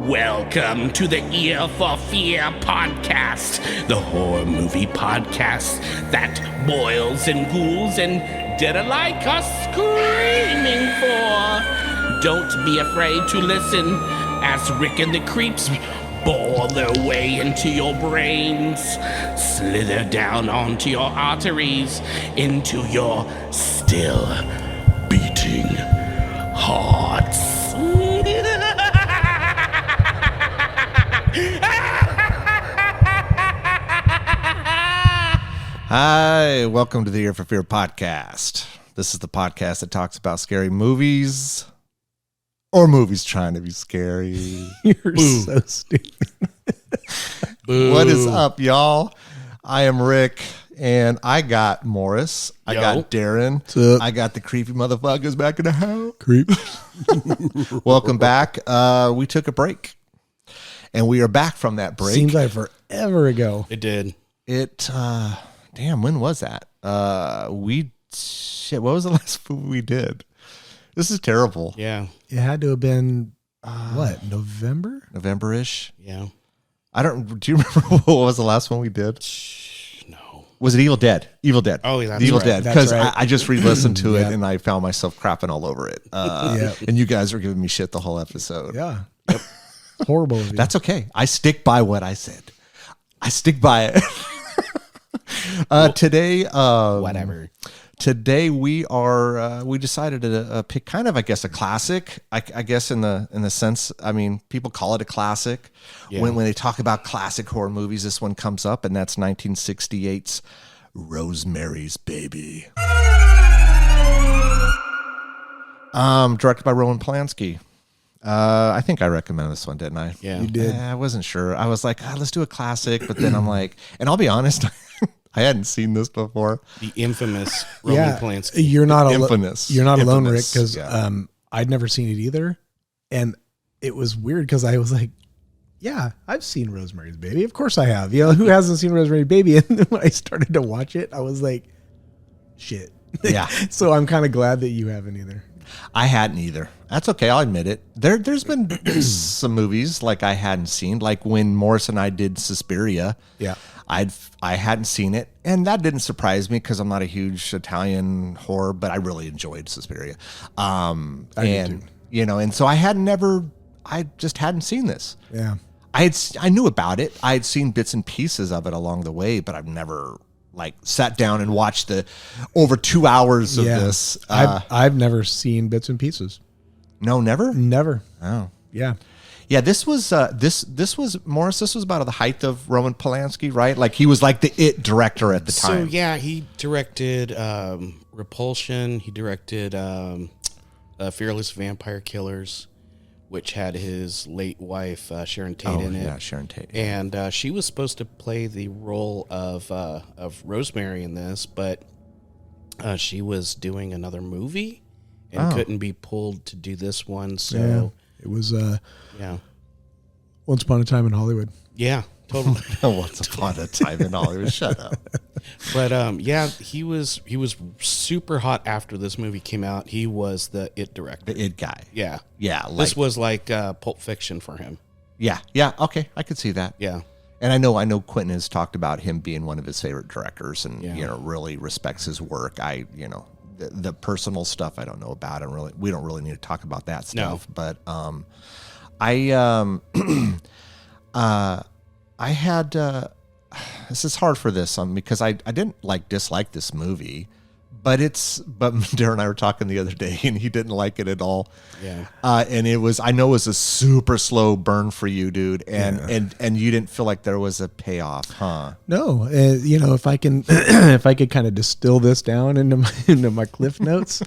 Welcome to the Ear for Fear podcast, the horror movie podcast that boils and ghouls and dead alike are screaming for. Don't be afraid to listen as Rick and the creeps bore their way into your brains, slither down onto your arteries, into your still beating hearts. Hi, welcome to the Ear for Fear podcast. This is the podcast that talks about scary movies or movies trying to be scary. You're so stupid. What is up, y'all? I am Rick, and I got Morris. I got Darren. What's up? I got the creepy motherfuckers back in the house. Creep. Welcome back. We took a break, and we are back from that break. Seems like forever ago. It did. Damn, when was that? What was the last movie we did? This is terrible. Yeah. It had to have been, November? November-ish? Yeah. Do you remember what was the last one we did? No. Was it Evil Dead? Evil Dead. Oh, yeah, that's Evil right. Dead. That's Because right. I just re-listened to it Yep. and I found myself crapping all over it. Yep. And you guys were giving me shit the whole episode. Yeah. Horrible of you. That's okay. I stick by what I said. I stick by it. Today, Whatever. Today we decided to pick kind of, I guess, a classic. I guess in the sense, I mean, people call it a classic. Yeah. When they talk about classic horror movies, this one comes up, and that's 1968's Rosemary's Baby. Directed by Roman Polanski. I think I recommended this one, didn't I? Yeah. You did. I wasn't sure. I was like, let's do a classic, but then I'm like, and I'll be honest, I hadn't seen this before. The infamous Roman Polanski. You're not Infamous. You're not alone, Rick, Infamous, because yeah. I'd never seen it either. And it was weird because I was like, yeah, I've seen Rosemary's Baby. Of course I have. You know, who hasn't seen Rosemary's Baby? And then when I started to watch it, I was like, shit. Yeah. So I'm kind of glad that you haven't either. I hadn't either. That's okay. I'll admit it. There's been some movies like I hadn't seen, like when Morris and I did Suspiria. Yeah. I hadn't seen it, and that didn't surprise me because I'm not a huge Italian horror, but I really enjoyed Suspiria. I did too. And so I just hadn't seen this. Yeah. I knew about it. I had seen bits and pieces of it along the way, but I've never sat down and watched the over 2 hours of this. I've never seen bits and pieces. No, never. Never. Oh, Yeah. yeah. This was this was Morris. This was about the height of Roman Polanski, right? Like he was like the it director at the time. So, yeah, he directed Repulsion. He directed Fearless Vampire Killers, which had his late wife, Sharon Tate, in it. Yeah, Sharon Tate. And she was supposed to play the role of Rosemary in this, but she was doing another movie and couldn't be pulled to do this one. So, It was yeah. Once Upon a Time in Hollywood. Yeah, totally. Once upon a time in Hollywood. Shut up. But yeah, he was super hot after this movie came out. He was the it director. The it guy. Yeah. Yeah. This was like Pulp Fiction for him. Yeah. Yeah. Okay, I could see that. Yeah. And I know Quentin has talked about him being one of his favorite directors, and Yeah. really respects his work. The personal stuff I don't know about, and we don't really need to talk about that stuff. No. But I had this is hard for this because I didn't dislike this movie, but Darren and I were talking the other day and he didn't like it at all. Yeah. And I know it was a super slow burn for you, dude, and you didn't feel like there was a payoff, huh? No, if I can, if I could kind of distill this down into my cliff notes,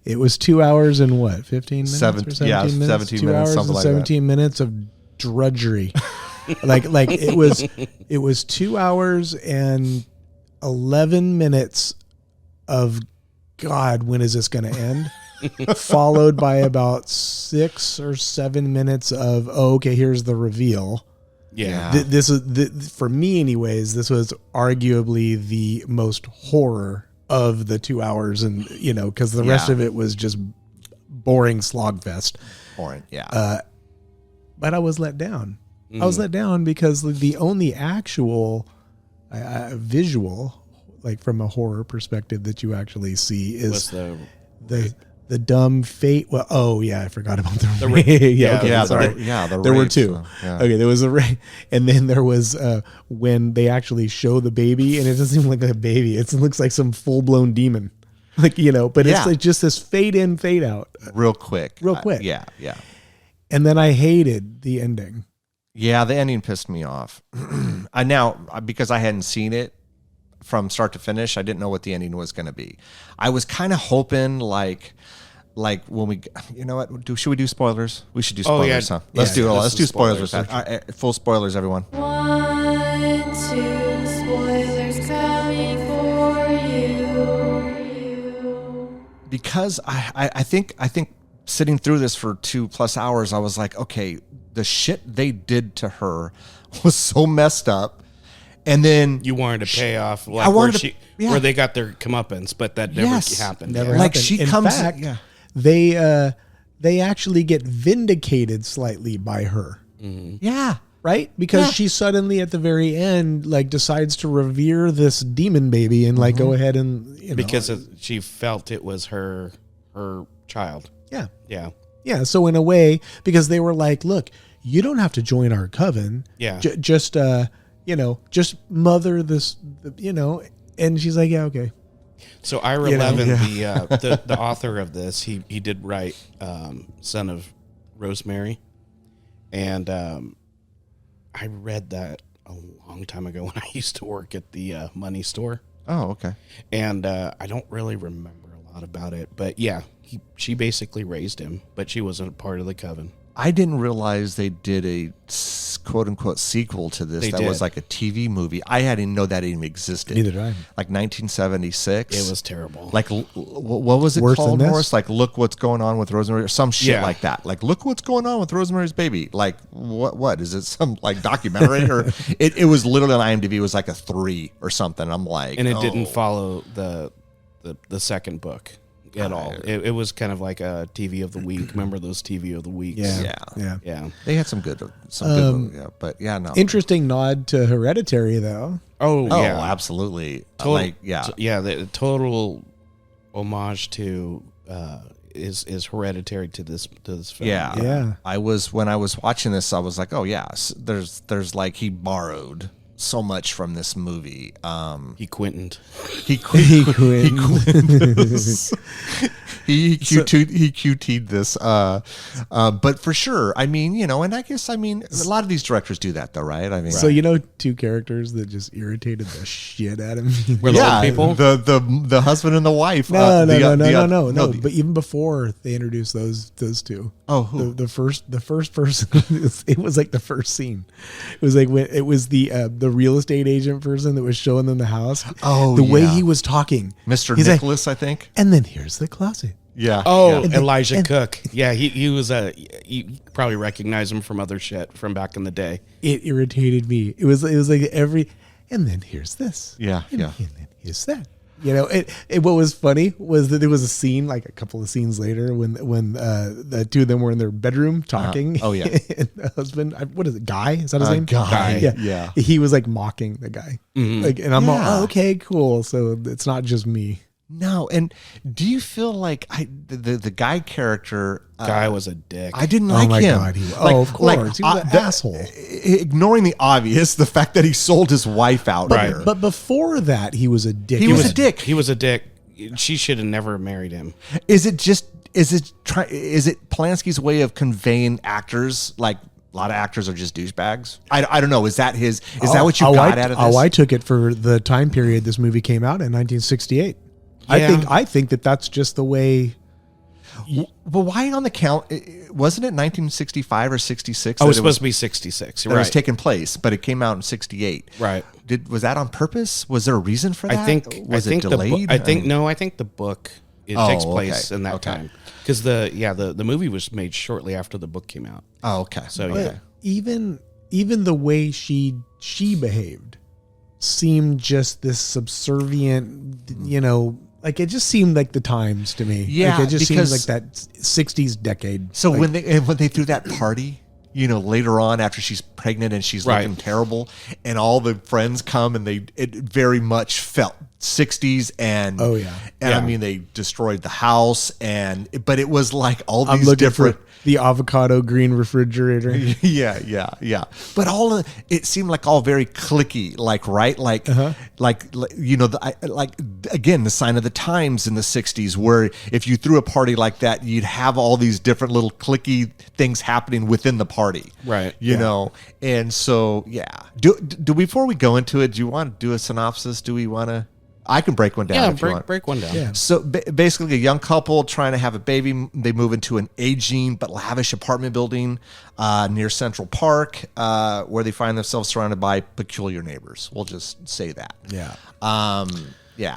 it was 2 hours and what, 15 minutes? 17 minutes? 17 2 minutes, hours something and like 17 minutes of drudgery. it was 2 hours and 11 minutes of God, when is this going to end? Followed by about 6 or 7 minutes of, okay, here's the reveal. Yeah. This is for me, anyways. This was arguably the most horror of the 2 hours, and because the rest of it was just boring slogfest. Boring, yeah. but I was let down. I was let down because the only actual visual, like from a horror perspective, that you actually see is the dumb fate. Well, oh yeah, I forgot about the rape. The there were rapes, two. yeah. Okay, there was a rape, and then there was when they actually show the baby, and it doesn't even look like a baby. It looks like some full blown demon, but it's like just this fade in, fade out, real quick. Yeah. And then I hated the ending. Yeah, the ending pissed me off. Now, because I hadn't seen it from start to finish, I didn't know what the ending was going to be. I was kind of hoping like when we, you know what, should we do spoilers? We should do spoilers, huh? Let's do spoilers. Full spoilers, everyone. 1, 2, spoilers coming for you. Because I think sitting through this for 2+ hours, I was like, okay, the shit they did to her was so messed up. And then you wanted to pay off where they got their comeuppance, but that never happened. Never like happened. she in comes, fact, they actually get vindicated slightly by her. Yeah. Right? Because she suddenly at the very end decides to revere this demon baby and go ahead and because she felt it was her child. Yeah. Yeah. Yeah. So in a way, because they were like, look, you don't have to join our coven. Yeah. Just mother this, and she's like, yeah, okay. So Ira Levin, the author of this, he did write Son of Rosemary. And I read that a long time ago when I used to work at the money store. Oh, okay. And I don't really remember a lot about it. But yeah, she basically raised him, but she wasn't a part of the coven. I didn't realize they did a quote-unquote sequel to this. That was like a TV movie. I didn't know that even existed. Neither did I. Like 1976. It was terrible. Like, what was it called, Morris? Like, Look What's Going On with Rosemary, or some shit like that. Like, Look What's Going On with Rosemary's Baby. Like, what? Is it some, documentary? Or it was literally on IMDb. It was like a 3 or something. I'm like, and it didn't follow the second book at all. It was kind of like a TV of the week. Remember those TV of the weeks? Yeah. They had some good but no. Interesting nod to Hereditary, though. Oh, absolutely. The total homage to is Hereditary to this film. Yeah. When I was watching this, I was like, oh yeah, there's like he borrowed so much from this movie. He quinted. He QT'd this. But for sure, I mean, and I guess, a lot of these directors do that though, right? I mean, so two characters that just irritated the shit out of me. Were the old people? The husband and the wife. No. But even before they introduced those two. Oh, who? The first person. It was like the first scene. It was like when it was the real estate agent person that was showing them the house. Oh, the way he was talking, Mr. Nicholas, I think. And then here's the closet. Yeah. Oh, yeah. Elijah Cook. Yeah, he was you probably recognize him from other shit from back in the day. It irritated me. It was like and then here's this. Yeah. And then here's that. What was funny was that there was a scene, like a couple of scenes later, when the two of them were in their bedroom talking. Oh yeah. And the husband, what is it? Guy? Is that his name? Guy. Yeah. He was like mocking the guy. Mm-hmm. And I'm all, oh, okay, cool. So it's not just me. No, and do you feel like the guy character? Guy was a dick. I didn't like him. God, of course, he was an asshole. Ignoring the obvious, the fact that he sold his wife out. Right. But before that, he was a dick. He was a dick. He was a dick. She should have never married him. Is it Polanski's way of conveying actors like? A lot of actors are just douchebags. I don't know. Is that that what you got out of this? I took it for the time period this movie came out in 1968. Yeah. I think that's just the way. Well, why on the count? Wasn't it 1965 or 66? Oh, it was supposed to be 66. Right. It was taking place, but it came out in 68. Right. Was that on purpose? Was there a reason for that? I think it delayed? I think the book takes place in that time because the movie was made shortly after the book came out. Oh, okay. So but even the way she behaved seemed just this subservient, like it just seemed like the times to me. Yeah, like it just seemed like that 60s decade. So like, when they threw that party, later on after she's pregnant and she's looking terrible, and all the friends come and it very much felt 60s and I mean they destroyed the house but it was like all these different the avocado green refrigerator. yeah. But it seemed like all very clicky, again, the sign of the times in the 60s, where if you threw a party like that, you'd have all these different little clicky things happening within the party. Right. You know? And so, do before we go into it, do you want to do a synopsis? Do we want to? I can break one down. Break one down. Yeah. So basically, a young couple trying to have a baby. They move into an aging but lavish apartment building near Central Park, where they find themselves surrounded by peculiar neighbors. We'll just say that. Yeah.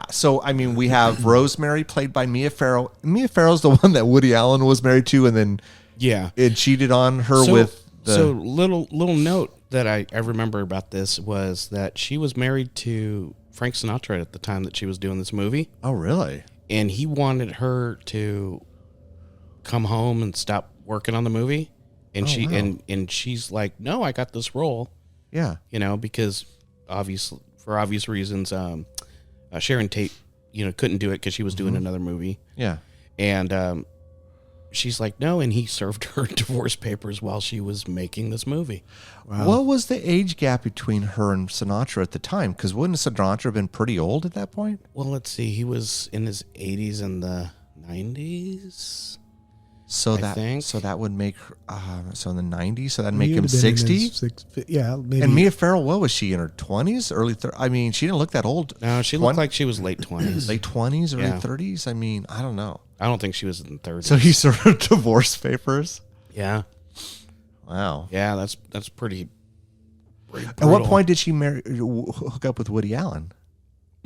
So I mean, we have Rosemary, played by Mia Farrow. Mia Farrow's the one that Woody Allen was married to, and then it cheated on her with. So little note that I remember about this was that she was married to Frank Sinatra at the time that she was doing this movie. Oh, really? And he wanted her to come home and stop working on the movie. And and she's like, no, I got this role. Yeah. Because for obvious reasons, Sharon Tate, couldn't do it because she was doing another movie. Yeah. And she's like, no, and he served her divorce papers while she was making this movie. Wow. What was the age gap between her and Sinatra at the time? Because wouldn't Sinatra have been pretty old at that point? Well, let's see. He was in his 80s and the 90s. So that would make her, so in the 90s, so that'd make him 60? Yeah, maybe. And Mia Farrow, what was she, in her 20s? Early 30s? I mean, she didn't look that old. No, she looked like she was late 20s. Late 20s, early 30s? I mean, I don't know. I don't think she was in 30s. So he served divorce papers? Yeah. Wow. Yeah, that's pretty brutal. At what point did she hook up with Woody Allen?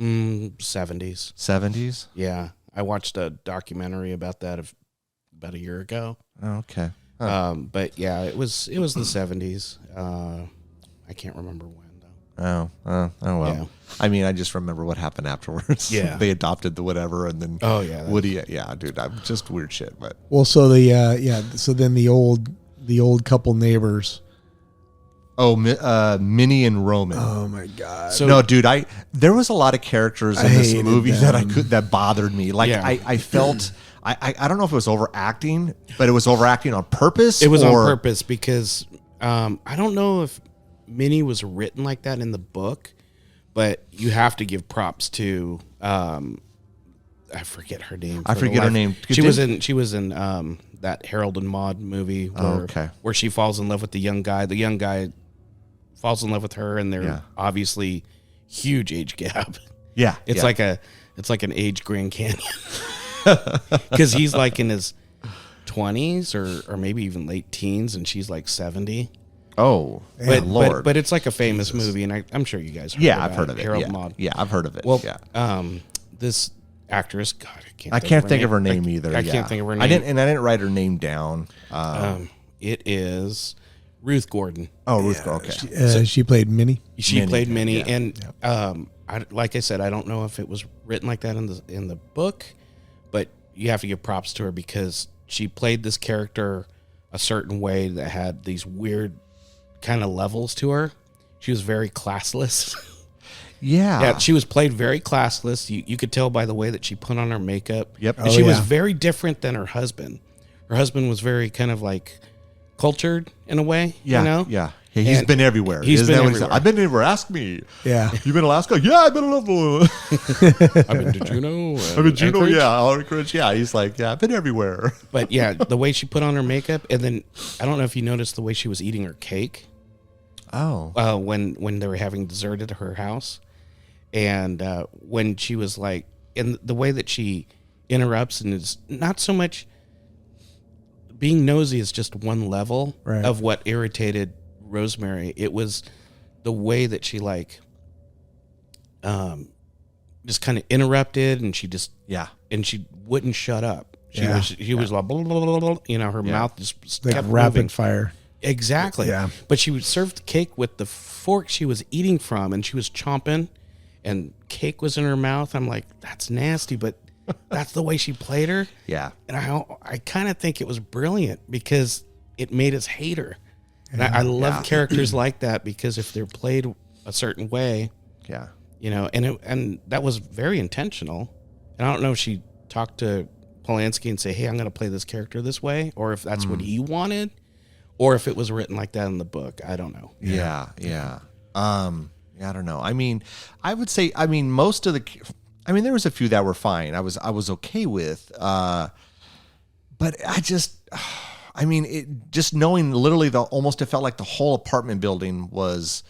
70s. 70s? Yeah. I watched a documentary about that about a year ago. Oh, okay. Huh. But yeah, it was the 70s. I can't remember when though. Oh well. Yeah. I mean, I just remember what happened afterwards. Yeah. They adopted the whatever, and then Woody. Yeah, dude, I'm just weird shit. But so so then the old couple neighbors. Oh, Minnie and Roman. Oh my god! So, no, dude, there was a lot of characters in this movie that bothered me. Like I felt. I don't know if it was overacting, but it was overacting on purpose. It was on purpose because I don't know if Minnie was written like that in the book, but you have to give props to I forget her name. I forget her name. She was in that Harold and Maude movie where she falls in love with the young guy. The young guy falls in love with her, and they're obviously huge age gap. Yeah, it's like an age Grand Canyon. Because he's like in his 20s or maybe even late teens, and she's like 70. Oh, Lord! But it's like a famous movie, and I'm sure you guys. I've heard of it. Harold Maude. Yeah, I've heard of it. Well, this actress, God, I can't think of her name either. I can't think of her name. I didn't write her name down. It is Ruth Gordon. Oh, Ruth Gordon. Okay. She played Minnie. She played Minnie, and like I said, I don't know if it was written like that in the book. But you have to give props to her because she played this character a certain way that had these weird kind of levels to her. She was very classless. Yeah, she was played very classless. You could tell by the way that she put on her makeup. Yep. And she was very different than her husband. Her husband was very kind of like cultured in a way. Yeah. You know? Yeah. He's been everywhere. He's been everywhere. I've been everywhere. Ask me. Yeah. You've been Alaska? Yeah, I've been in Alaska. I've been to Juneau. I've been Juneau, Anchorage. Yeah, he's like, I've been everywhere. But yeah, the way she put on her makeup, and then I don't know if you noticed the way she was eating her cake. Oh. When they were having dessert at her house, and when she was like, and the way that she interrupts, and it's not so much being nosy is just one level of what irritated Rosemary. It was the way that she just kind of interrupted, and she just and she wouldn't shut up. She was like blah, blah, blah, blah, her mouth just like kept rapid moving. fire. Exactly. Yeah. But she would serve the cake with the fork she was eating from, and she was chomping, and cake was in her mouth. I'm like, that's nasty, but that's the way she played her. Yeah. And I kind of think it was brilliant because it made us hate her. And I love characters like that because if they're played a certain way, Yeah. and that was very intentional. And I don't know if she talked to Polanski and say, "Hey, I'm going to play this character this way," or if that's what he wanted, or if it was written like that in the book. I don't know. Yeah. I don't know. I mean, I would say, most of there was a few that were fine. I was okay with, but I just, it just knowing literally almost it felt like the whole apartment building was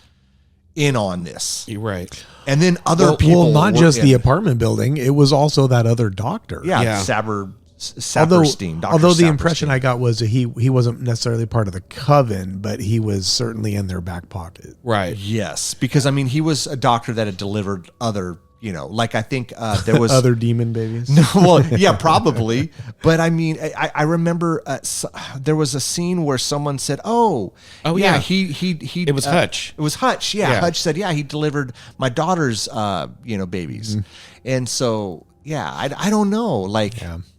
in on this. You're right. And then other people. Well, not were just in. the apartment building. It was also that other doctor. Yeah. Saperstein. Dr. Although the Saperstein. impression I got was that he wasn't necessarily part of the coven, but he was certainly in their back pocket. Right. Yes, because he was a doctor that had delivered other, like I think there was Other demon babies. No, well, yeah, probably. But I remember there was a scene where someone said, "Oh, yeah. he." It was Hutch. It was Hutch. Yeah. Yeah. Hutch said, "Yeah, he delivered my daughter's, babies," and so yeah, I don't know, like,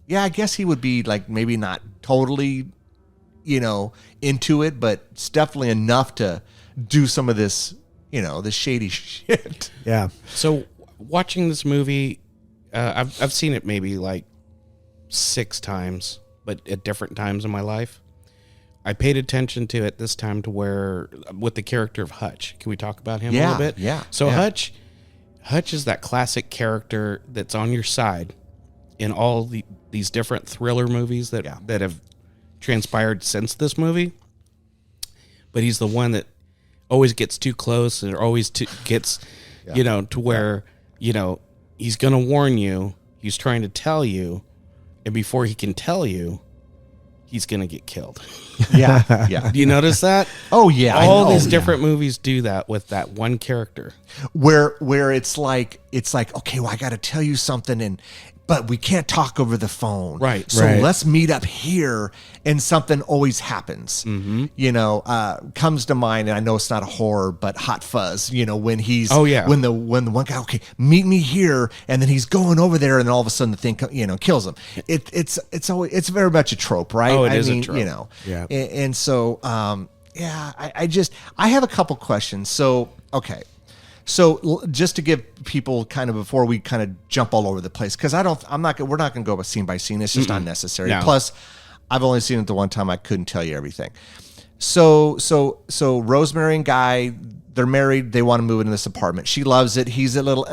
yeah, I guess he would be like maybe not totally, into it, but it's definitely enough to do some of this, this shady shit. Yeah. So watching this movie, I've seen it maybe like 6 times, but at different times in my life. I paid attention to it this time to where with the character of Hutch. Can we talk about him a little bit? Yeah. So yeah. Hutch is that classic character that's on your side in all these different thriller movies that have transpired since this movie. But he's the one that always gets too close and always gets, to where, he's going to warn you. He's trying to tell you. And before he can tell you, he's going to get killed. Yeah. Yeah. Do you notice that? Oh, yeah. All these different movies do that with that one character. Where it's like, okay, well, I got to tell you something, but we can't talk over the phone. Right. So Right. let's meet up here, and something always happens. Comes to mind, and I know it's not a horror, but Hot Fuzz, when he's, when the one guy, okay, meet me here, and then he's going over there, and then all of a sudden the thing, kills him. It's always, it's very much a trope, right? Oh, it is a trope. Yeah. And so, I have a couple questions. So, okay. So just to give people kind of, before we kind of jump all over the place, because we're not going to go scene by scene. It's just not necessary. No. Plus, I've only seen it the one time. I couldn't tell you everything. So Rosemary and Guy, they're married. They want to move into this apartment. She loves it. He's a little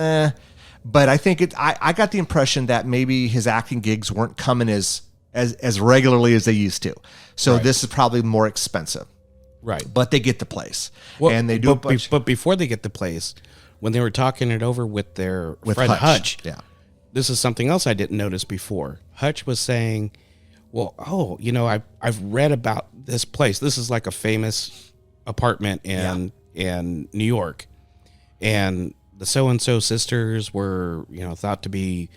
but I think I got the impression that maybe his acting gigs weren't coming as regularly as they used to. So this is probably more expensive. Right. But they get the place. Well, and they do but before they get the place, when they were talking it over with their friend Hutch. Hutch, this is something else I didn't notice before. Hutch was saying, well, I've read about this place. This is like a famous apartment in New York. And the so-and-so sisters were, thought to be,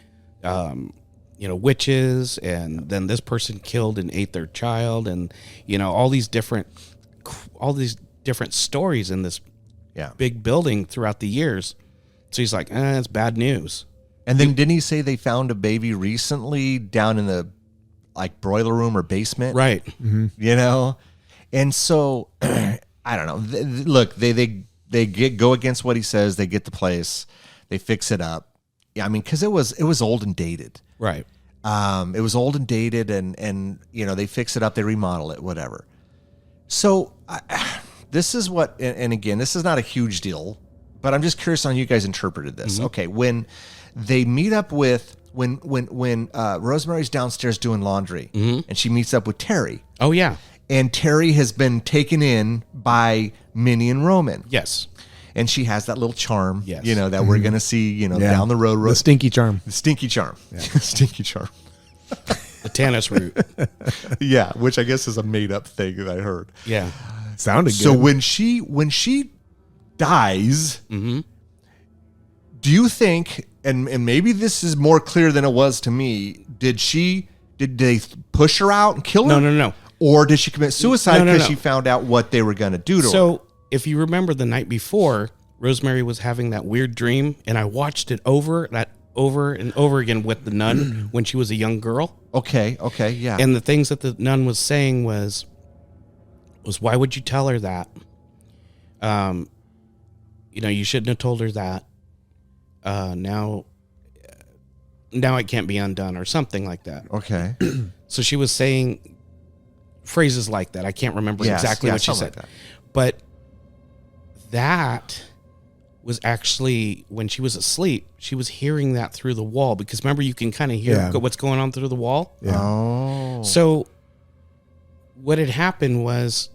witches. And then this person killed and ate their child. And, all these different stories in this big building throughout the years. So he's like, it's bad news. And then didn't he say they found a baby recently down in the broiler room or basement? Right. Mm-hmm. And so I don't know. Look, they go against what he says. They get the place. They fix it up. Yeah, because it was old and dated. Right. It was old and dated, and they fix it up. They remodel it, whatever. So this is what, and again, this is not a huge deal, but I'm just curious on how you guys interpreted this. Mm-hmm. Okay, when they meet up with, when Rosemary's downstairs doing laundry, and she meets up with Terry. Oh, yeah. And Terry has been taken in by Minnie and Roman. Yes. And she has that little charm, Yes. That we're going to see, down the road. The stinky charm. The stinky charm. Yeah. Stinky charm. The Tannis root. Yeah, which I guess is a made up thing that I heard. Yeah. Sounded good. So when she dies, do you think, and maybe this is more clear than it was to me, did they push her out and kill her? No. Or did she commit suicide No. because she found out what they were going to do to her? So if you remember the night before, Rosemary was having that weird dream, and I watched it over and over again with the nun when she was a young girl. Okay, yeah. And the things that the nun was saying was, was, why would you tell her that? You shouldn't have told her that. Now it can't be undone, or something like that. Okay. So she was saying phrases like that. I can't remember exactly what she said. Like that. But that was actually, when she was asleep, she was hearing that through the wall, because remember, you can kind of hear what's going on through the wall. Yeah. Oh. So what had happened was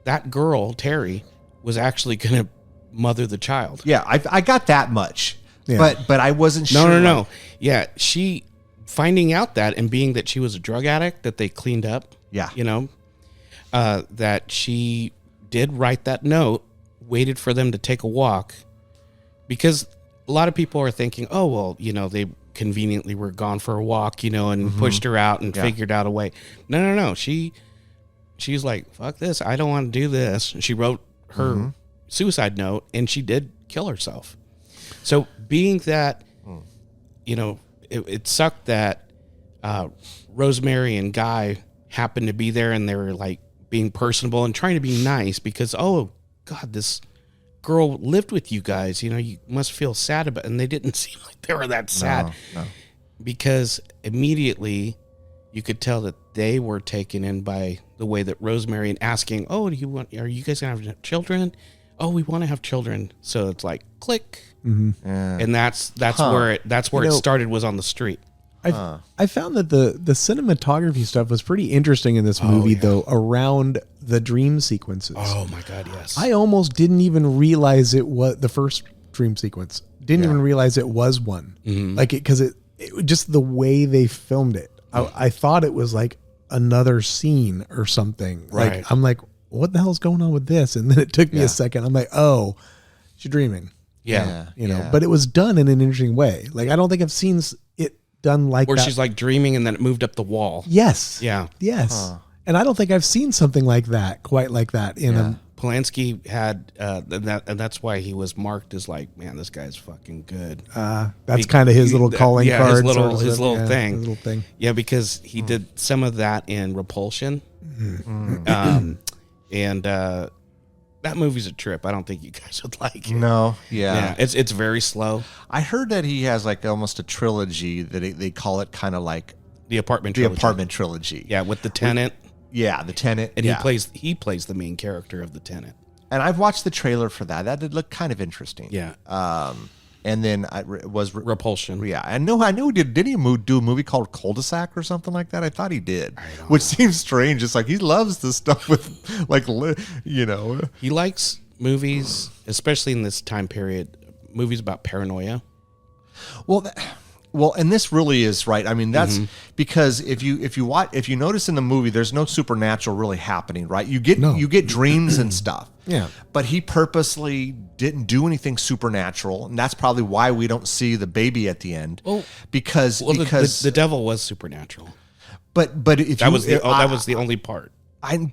that girl, Terry, was actually going to mother the child. Yeah, I got that much. Yeah. But I wasn't sure. No. Yeah, she, finding out that, and being that she was a drug addict that they cleaned up. Yeah. That she did write that note, waited for them to take a walk, because a lot of people are thinking, oh, well, they conveniently were gone for a walk, and pushed her out and figured out a way. No. She's like, fuck this. I don't want to do this. She wrote her suicide note, and she did kill herself. So being that, it sucked that Rosemary and Guy happened to be there, and they were like being personable and trying to be nice, because, oh God, this girl lived with you guys, you must feel sad about it. And they didn't seem like they were that sad. No. Because immediately you could tell that they were taken in by the way that Rosemary, and asking, oh, are you guys gonna have children? Oh, we want to have children. So it's like click. Yeah. And that's where it started, was on the street. I found that the cinematography stuff was pretty interesting in this movie, though, around the dream sequences. Oh my God, yes. I almost didn't even realize it was the first dream sequence. Didn't even realize it was one. Like because it just the way they filmed it. I thought it was like another scene or something. Right. Like I'm like, what the hell's going on with this? And then it took me a second. I'm like, oh, she's dreaming. Yeah. But it was done in an interesting way. Like I don't think I've seen it done like where that. she's like dreaming, and then it moved up the wall. Yes. Yeah. Yes. And I don't think I've seen something like that, quite like that in a. Polanski had and that's why he was marked as like, man, this guy's fucking good. That's kind of his little calling card. His little thing. His little thing. Yeah, because he did some of that in Repulsion. And that movie's a trip. I don't think you guys would like it. No, yeah. It's very slow. I heard that he has like almost a trilogy that they call it kind of like The Apartment the Trilogy. Apartment Trilogy. Yeah, with the tenant. Yeah, the tenant. And he plays the main character of the tenant. And I've watched the trailer for that. That did look kind of interesting. Yeah. And then it was Repulsion. Yeah, I knew he did he do a movie called Cul-de-sac or something like that? I thought he did, which seems strange. It's like he loves this stuff with like He likes movies, especially in this time period, movies about paranoia. Well, and this really is right. I mean, that's because if you notice in the movie, there's no supernatural really happening, right? You get dreams and stuff. Yeah. But he purposely didn't do anything supernatural, and that's probably why we don't see the baby at the end. Well, because the devil was supernatural. But if that was the only part.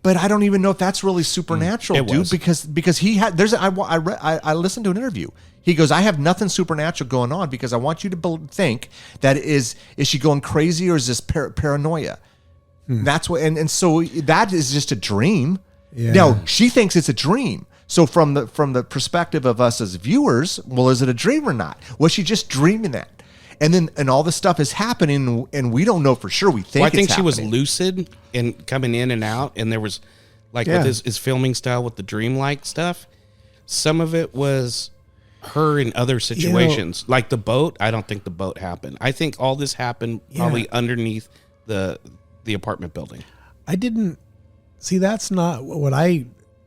But I don't even know if that's really supernatural, It dude. was. Because he had I listened to an interview. He goes, I have nothing supernatural going on because I want you to think that is she going crazy or is this paranoia? That's what, and so that is just a dream. Yeah. Now she thinks it's a dream. So from the perspective of us as viewers, well, is it a dream or not? Was she just dreaming that? And all this stuff is happening, and we don't know for sure. We think. Well, I think it's she was happening. lucid and coming in and out, and there was with his filming style with the dreamlike stuff. Some of it was her in other situations, like the boat. I don't think the boat happened. I think all this happened probably underneath the apartment building. I didn't see. That's not what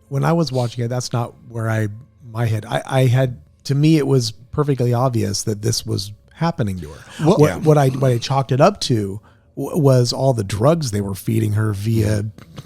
when I was watching it. That's not where my head. I had, to me, it was perfectly obvious that this was happening to her. What I chalked it up to was all the drugs they were feeding her via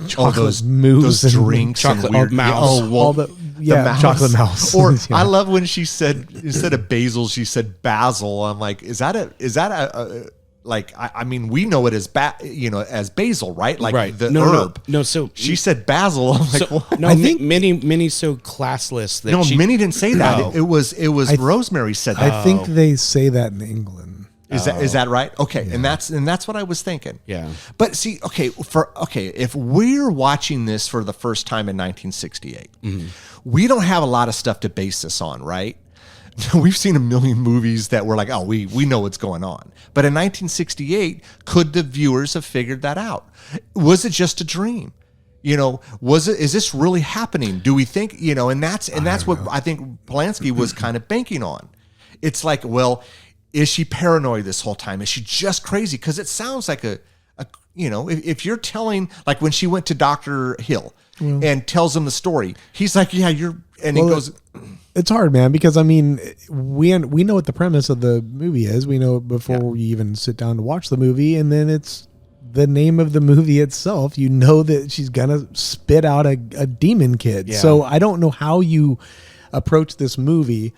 chocolate mousse those and drinks, chocolate and mouse. all the mouse. chocolate mouse. Or Yeah. I love when she said, instead of basil, she said basil. I'm like, is that a like, I mean, we know it as as basil, right? Like Right. the No. herb. No, so She said basil. I'm like, what? no, I think- Minnie so classless that No, she, Minnie didn't say that. No. It was Rosemary said that. I think they say that in England. Is that right? Okay, and that's what I was thinking. Yeah. But see, if we're watching this for the first time in 1968, we don't have a lot of stuff to base this on, right? We've seen a million movies that were like, oh, we know what's going on. But in 1968, could the viewers have figured that out? Was it just a dream? Is this really happening? Do we think, and that's what I think Polanski was kind of banking on. It's like, well, is she paranoid this whole time? Is she just crazy? Because it sounds like if you're telling, like when she went to Dr. Hill and tells him the story, he's like, yeah, he goes, it's hard, man, because I mean, we know what the premise of the movie is. We know it before we even sit down to watch the movie, and then it's the name of the movie itself. You know that she's gonna spit out a demon kid. Yeah. So I don't know how you approach this movie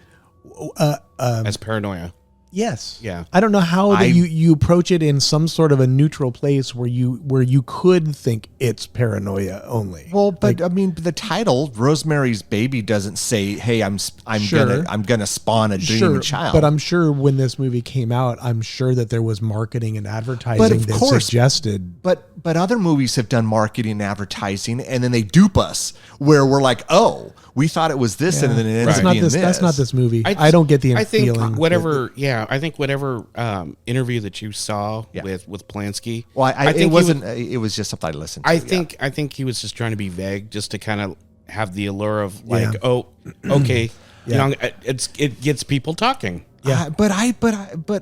As paranoia. Yes. Yeah. I don't know how you approach it in some sort of a neutral place where you could think it's paranoia only. well, but I mean, the title "Rosemary's Baby" doesn't say, "Hey, I'm gonna spawn a demon child." But I'm sure when this movie came out, I'm sure that there was marketing and advertising that suggested. But other movies have done marketing and advertising, and then they dupe us where we're like, "Oh, we thought it was this," and then it ends up being this. That's not this movie. I don't get the feeling. I think whatever interview that you saw with Polanski. Well, I think it wasn't. It was just something I listened to. I think he was just trying to be vague, just to kind of have the allure of like, oh, okay, it gets people talking. Yeah, but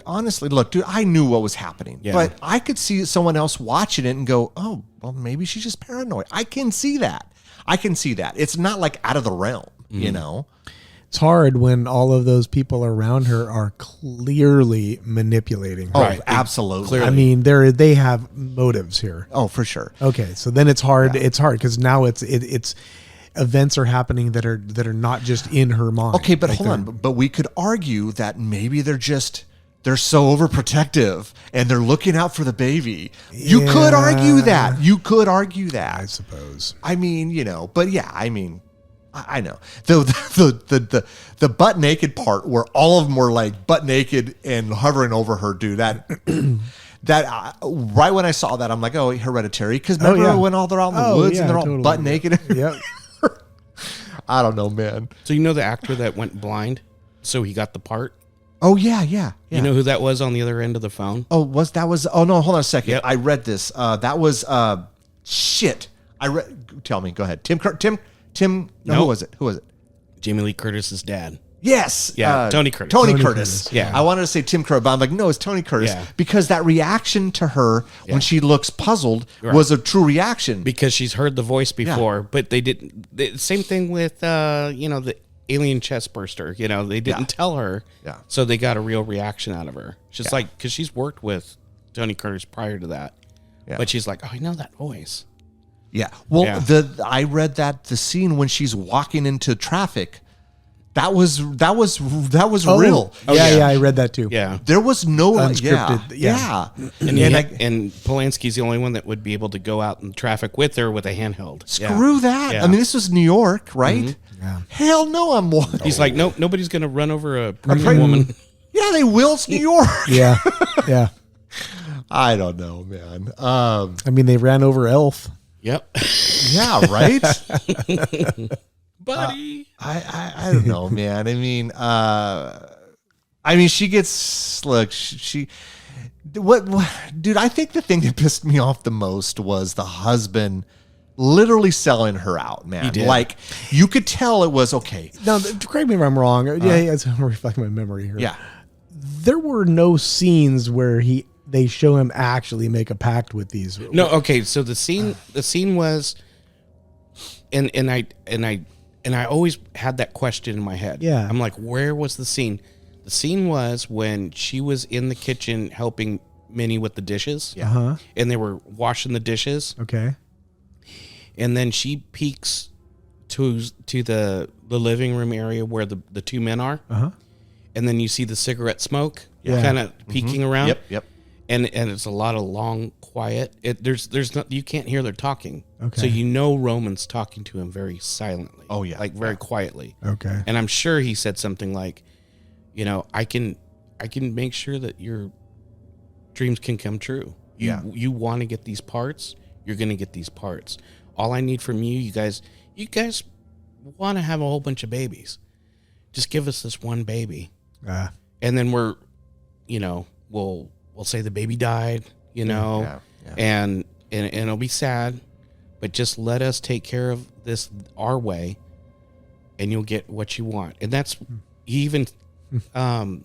honestly, look, dude, I knew what was happening, but I could see someone else watching it and go, oh, well, maybe she's just paranoid. I can see that. It's not like out of the realm, It's hard when all of those people around her are clearly manipulating her. Oh, absolutely. Clearly. I mean, they have motives here. Oh, for sure. Okay, so then it's hard. Yeah. It's hard because now it's events are happening that are not just in her mind. Okay, but hold on. But we could argue that maybe they're so overprotective and they're looking out for the baby. You could argue that. I suppose. I mean, but yeah, I mean, I know the butt naked part where all of them were like butt naked and hovering over her, dude. That right when I saw that, I'm like, oh, Hereditary, because remember when they're out in the woods and they're all totally butt naked. Yep. I don't know, man. So you know the actor that went blind, so he got the part. Oh yeah. You know who that was on the other end of the phone? Oh, oh no, hold on a second. Yep. I read this. That was shit. Tell me. Go ahead. Tim. No, who was it? Jamie Lee Curtis's dad. Yes. Yeah. Tony Curtis. Tony Curtis. Yeah. I wanted to say Tim Curtis, but I'm like, no, it's Tony Curtis. Yeah. Because that reaction to her when she looks puzzled was a true reaction. Because she's heard the voice before, but they didn't. Same thing with the alien chest burster. They didn't tell her. Yeah. So they got a real reaction out of her. Just like, because she's worked with Tony Curtis prior to that. Yeah. But she's like, oh, I know that voice. Yeah. Well, I read that the scene when she's walking into traffic, that was real. Oh, yeah, I read that too. Yeah. There was no unscripted. Yeah. And Polanski's the only one that would be able to go out in traffic with her with a handheld. Screw that. Yeah. I mean, this was New York, right? Mm-hmm. Yeah. Hell no, I'm one. He's like, nope, nobody's going to run over a pregnant woman. Yeah, they will. It's New York. Yeah. I don't know, man. I mean, they ran over Elf. Yep. Yeah, right? Buddy. I don't know, man. I mean, she gets, look, what, dude, I think the thing that pissed me off the most was the husband literally selling her out, man. He did. Like, you could tell it was okay. Now, correct me if I'm wrong. It's reflecting my memory here. Yeah. There were no scenes where they show him actually make a pact with these. No, okay. So the scene was, and I always had that question in my head. Yeah. I'm like, where was the scene? The scene was when she was in the kitchen helping Minnie with the dishes. Yeah. Uh-huh. And they were washing the dishes. Okay. And then she peeks to the living room area where the two men are. Uh-huh. And then you see the cigarette smoke Yeah. kind of peeking around. Yep. And it's a lot of long, quiet. There's not, you can't hear they're talking. Okay. So Roman's talking to him very silently. Oh, yeah. Like very quietly. Okay. And I'm sure he said something like, I can make sure that you're dreams can come true. You want to get these parts, you're going to get these parts. All I need from you guys want to have a whole bunch of babies. Just give us this one baby. And then we'll say the baby died, and it'll be sad, but just let us take care of this our way, and you'll get what you want. And that's he even kind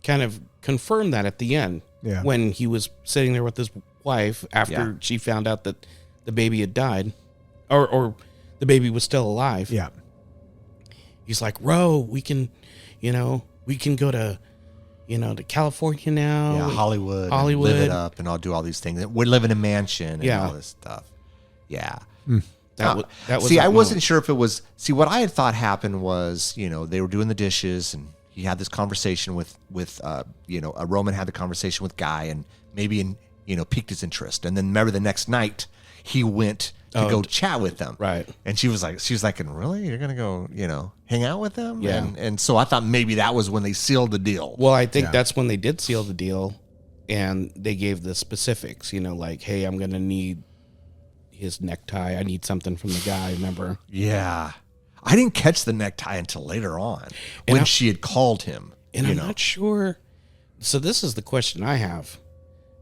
of confirmed that at the end when he was sitting there with his wife after she found out that the baby had died, or the baby was still alive. Yeah. He's like, Ro, we can go to, to California now. Yeah, Hollywood. And live it up, and I'll do all these things. We're living in a mansion and all this stuff. Yeah. That was see, that I wasn't moment. sure if it was. See, what I had thought happened was, they were doing the dishes, and he had this conversation with a Roman had the conversation with Guy, and maybe piqued his interest. And then remember the next night he went to go chat with them. Right. And she was like, and really, you're gonna go, hang out with them? Yeah. And so I thought maybe that was when they sealed the deal. Well, I think that's when they did seal the deal, and they gave the specifics. Like, hey, I'm gonna need his necktie. I need something from the guy. Remember? Yeah. I didn't catch the necktie until later on when she had called him. And I'm not sure. So this is the question I have.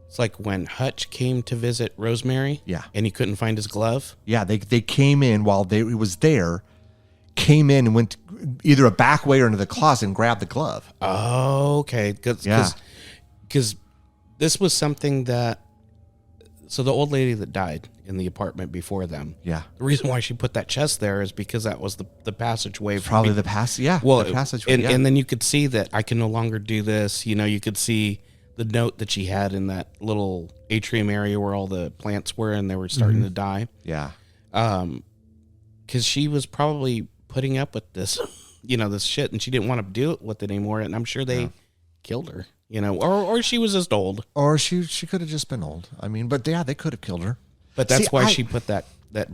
It's like when Hutch came to visit Rosemary. Yeah. And he couldn't find his glove. Yeah, they came in while he was there, came in and went either a back way or into the closet and grabbed the glove. Oh, okay. Because this was something that. So the old lady that died in the apartment before them. Yeah. The reason why she put that chest there is because that was the passageway. Probably the passage. Yeah. Well, the passageway. And then you could see that I can no longer do this. You could see the note that she had in that little atrium area where all the plants were and they were starting to die. Yeah. Because she was probably putting up with this, this shit, and she didn't want to deal with it anymore. And I'm sure they killed her, or she was just old. Or she could have just been old. I mean, but they could have killed her. But that's why she put that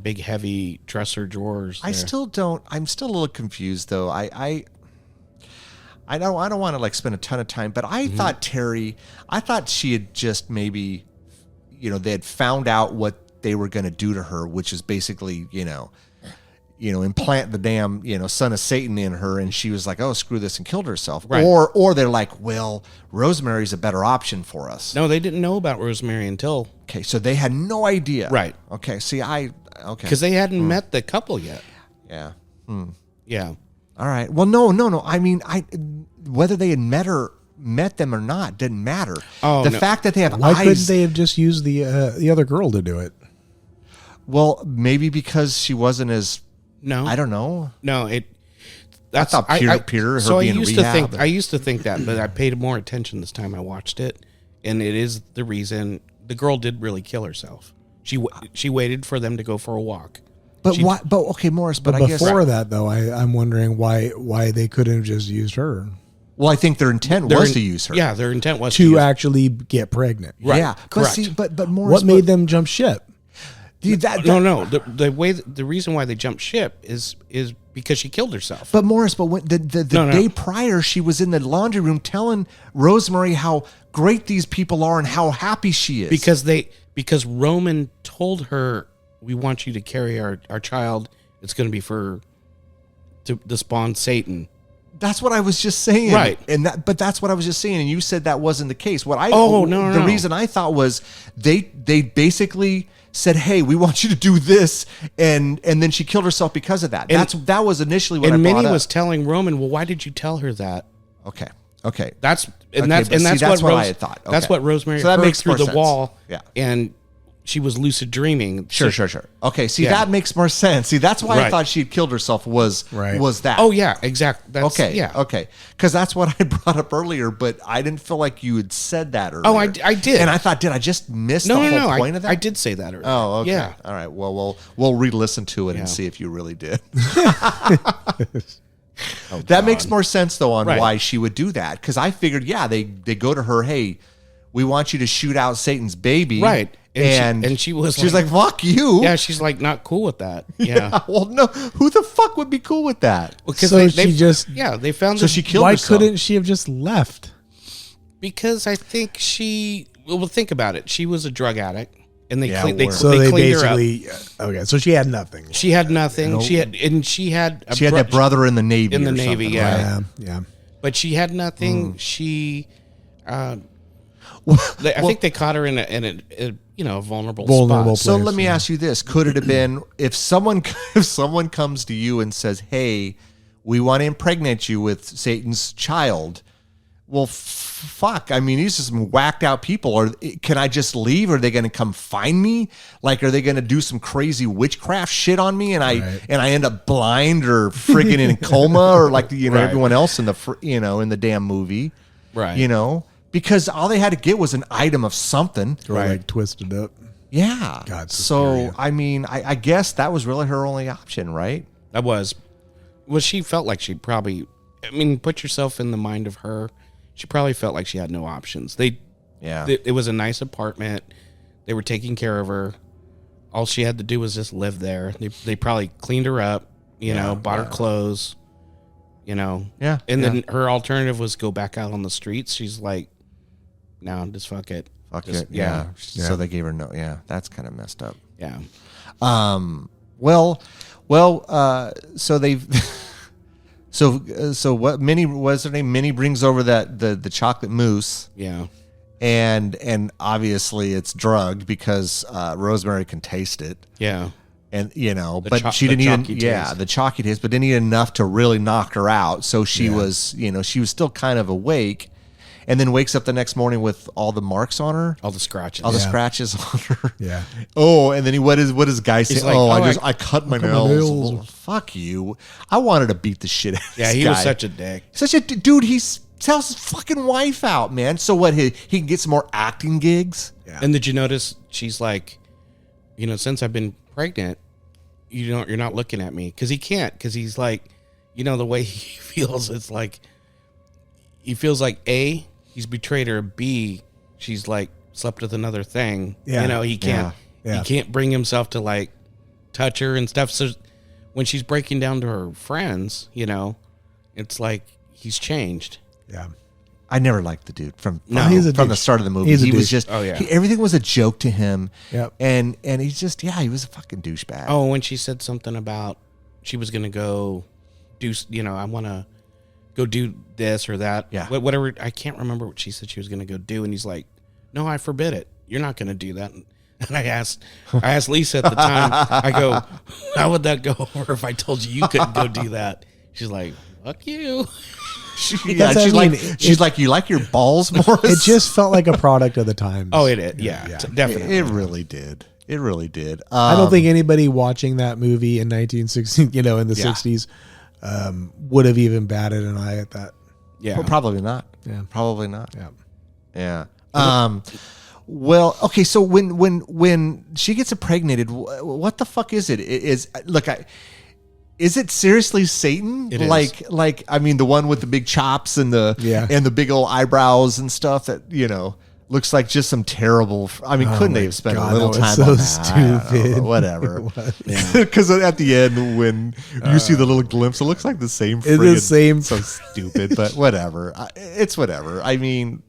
big heavy dresser drawers there. I'm still a little confused though. I don't want to spend a ton of time, but I thought I thought she had just maybe, they had found out what they were going to do to her, which is basically, implant the damn, son of Satan in her. And she was like, oh, screw this, and killed herself. Right. Or they're like, well, Rosemary's a better option for us. No, they didn't know about Rosemary until. Okay. So they had no idea. Right. Okay. See, okay. Because they hadn't met the couple yet. Yeah. Yeah. All right. Well, no. I mean, whether they had met them or not didn't matter. Oh, the fact that they have Why eyes. couldn't they have just used the other girl to do it? Well, maybe because she wasn't as. No, I don't know. No, I thought Peter, her so being I used rehab. to think. I used to think that, but I paid more attention this time I watched it, and it is the reason the girl did really kill herself. She waited for them to go for a walk. But why? But okay, Morris. But I guess before that, though, I'm wondering why they couldn't have just used her. Well, I think their intent was to use her. Yeah, their intent was to actually get pregnant. Right. Yeah, correct. But Morris, What made them jump ship? No. The reason why they jumped ship is because she killed herself. But Morris, when the day prior, she was in the laundry room telling Rosemary how great these people are and how happy she is. Because Roman told her, we want you to carry our child. It's going to be to spawn Satan. That's what I was just saying. Right. But that's what I was just saying. And you said that wasn't the case. The reason I thought was they basically said, hey, we want you to do this. And then she killed herself because of that. That was initially what I brought up. And Minnie was telling Roman, well, why did you tell her that? Okay. That's what I had thought. Okay. That's what Rosemary so that heard makes through the sense. wall. Yeah. And she was lucid dreaming. Sure. Okay, that makes more sense. See, that's why I thought she had killed herself was that. Oh, yeah, exactly. Okay. Because that's what I brought up earlier, but I didn't feel like you had said that earlier. Oh, I did. And I thought, did I just miss the whole point of that? I did say that earlier. Oh, okay. Yeah. All right. Well, we'll re-listen to it and see if you really did. That makes more sense, though, on why she would do that. Because I figured, they go to her, hey, we want you to shoot out Satan's baby. Right. And she was like, fuck you. Yeah, she's like, not cool with that. Yeah. Well, no. Who the fuck would be cool with that? Because they found. So she killed why herself. couldn't she have just left? Because I think she well, think about it. She was a drug addict, and they Yeah, cleaned, they, word. So they they cleaned her up. basically okay. So she had nothing. She had nothing. Nope. She had that brother in the Navy. in the or Navy, something, yeah. right? Yeah. But she had nothing. She, I think they caught her in a vulnerable Vulnerable spot. So place, let me ask you this: could it have been if someone comes to you and says, "Hey, we want to impregnate you with Satan's child"? Well, fuck. I mean, these are some whacked out people. Or can I just leave? Are they going to come find me? Like, are they going to do some crazy witchcraft shit on me, and I end up blind or friggin' in a coma, or like Right. everyone else in the in the damn movie, Right. Because all they had to get was an item of something. Or like twisted up. Yeah. God, so scary. I mean, I guess that was really her only option, right? That was. Well, she felt like she probably. I mean, put yourself in the mind of her. She probably felt like she had no options. It was a nice apartment. They were taking care of her. All she had to do was just live there. They probably cleaned her up, bought her clothes, Yeah. And then her alternative was go back out on the streets. She's like, no, just fuck it. Fuck Just- it. Yeah. So they gave her no. Yeah, that's kind of messed up. Yeah. So they've. So what? Minnie was her name? Minnie brings over the chocolate mousse. Yeah. And obviously it's drugged because Rosemary can taste it. Yeah. And The but she didn't eat chalky taste. the chalky taste, but didn't eat enough to really knock her out. So she was, she was still kind of awake, and then wakes up the next morning with all the marks on her, All the scratches. all the scratches on her. Yeah. Oh, and then what does guy say? He's like, I cut my nails. Well, fuck you. I wanted to beat the shit out of Yeah, this he guy. was such a dick. Such a dude. He sells his fucking wife out, man. So what? He can get some more acting gigs. Yeah. And did you notice she's like, since I've been pregnant, you're not looking at me, because he can't, because he's like, the way he feels, it's like he feels like A, he's betrayed her, B, she's like slept with another thing. Yeah. He can't Yeah. he can't bring himself to like touch her and stuff. So when she's breaking down to her friends, it's like he's changed. Yeah. I never liked the dude from he's a from the douche. start of the movie. He's a He was douche. just Oh, yeah. everything was a joke to him. Yep. And he's just he was a fucking douchebag. Oh, when she said something about she was going to go do, I want to go do this or that. Yeah. Whatever. I can't remember what she said she was going to go do. And he's like, no, I forbid it. You're not going to do that. And I asked Lisa at the time, I go, how would that go over if I told you couldn't go do that? She's like, fuck you. Because, I mean, she's like, you like your balls, Morris? It just felt like a product of the times. Oh, it is. Yeah, definitely. It really did. It really did. I don't think anybody watching that movie in 1960, in the Yeah. 60s, would have even batted an eye at that. Yeah. Well, probably not. Yeah. Probably not. Yeah. Yeah. Well, okay. So when she gets impregnated, what the fuck is it? Is it seriously Satan? It is. Like I mean, the one with the big chops and the big old eyebrows and stuff that looks like just some terrible. I mean, couldn't they have spent God, a little that time was on so that? I don't know, stupid. whatever. It was. Because at the end, when you see the little glimpse, it looks like the same. It's the friggin- same. So stupid, but whatever. It's whatever. I mean,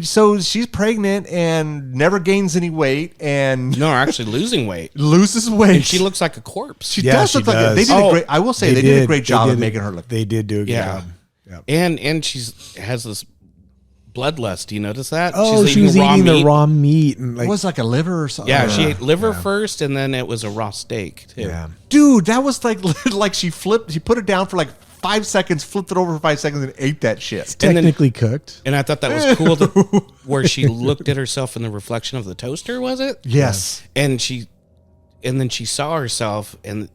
so she's pregnant and never gains any weight and No, actually losing weight. loses weight. And she looks like a corpse. She Yeah, does she look like does. they did a great. I will say they did a great job of making her look. They did do a good Yeah. job. Yep. And has this bloodlust. Do you notice that? Oh, she was eating the raw meat and It like, was like a liver or something. Yeah, she ate liver first, and then it was a raw steak too. yeah. Dude, that was like she put it down for like 5 seconds, flipped it over for 5 seconds, and ate that shit. And then- Technically cooked. And I thought that was cool where she looked at herself in the reflection of the toaster, was it? Yes. And then she saw herself, and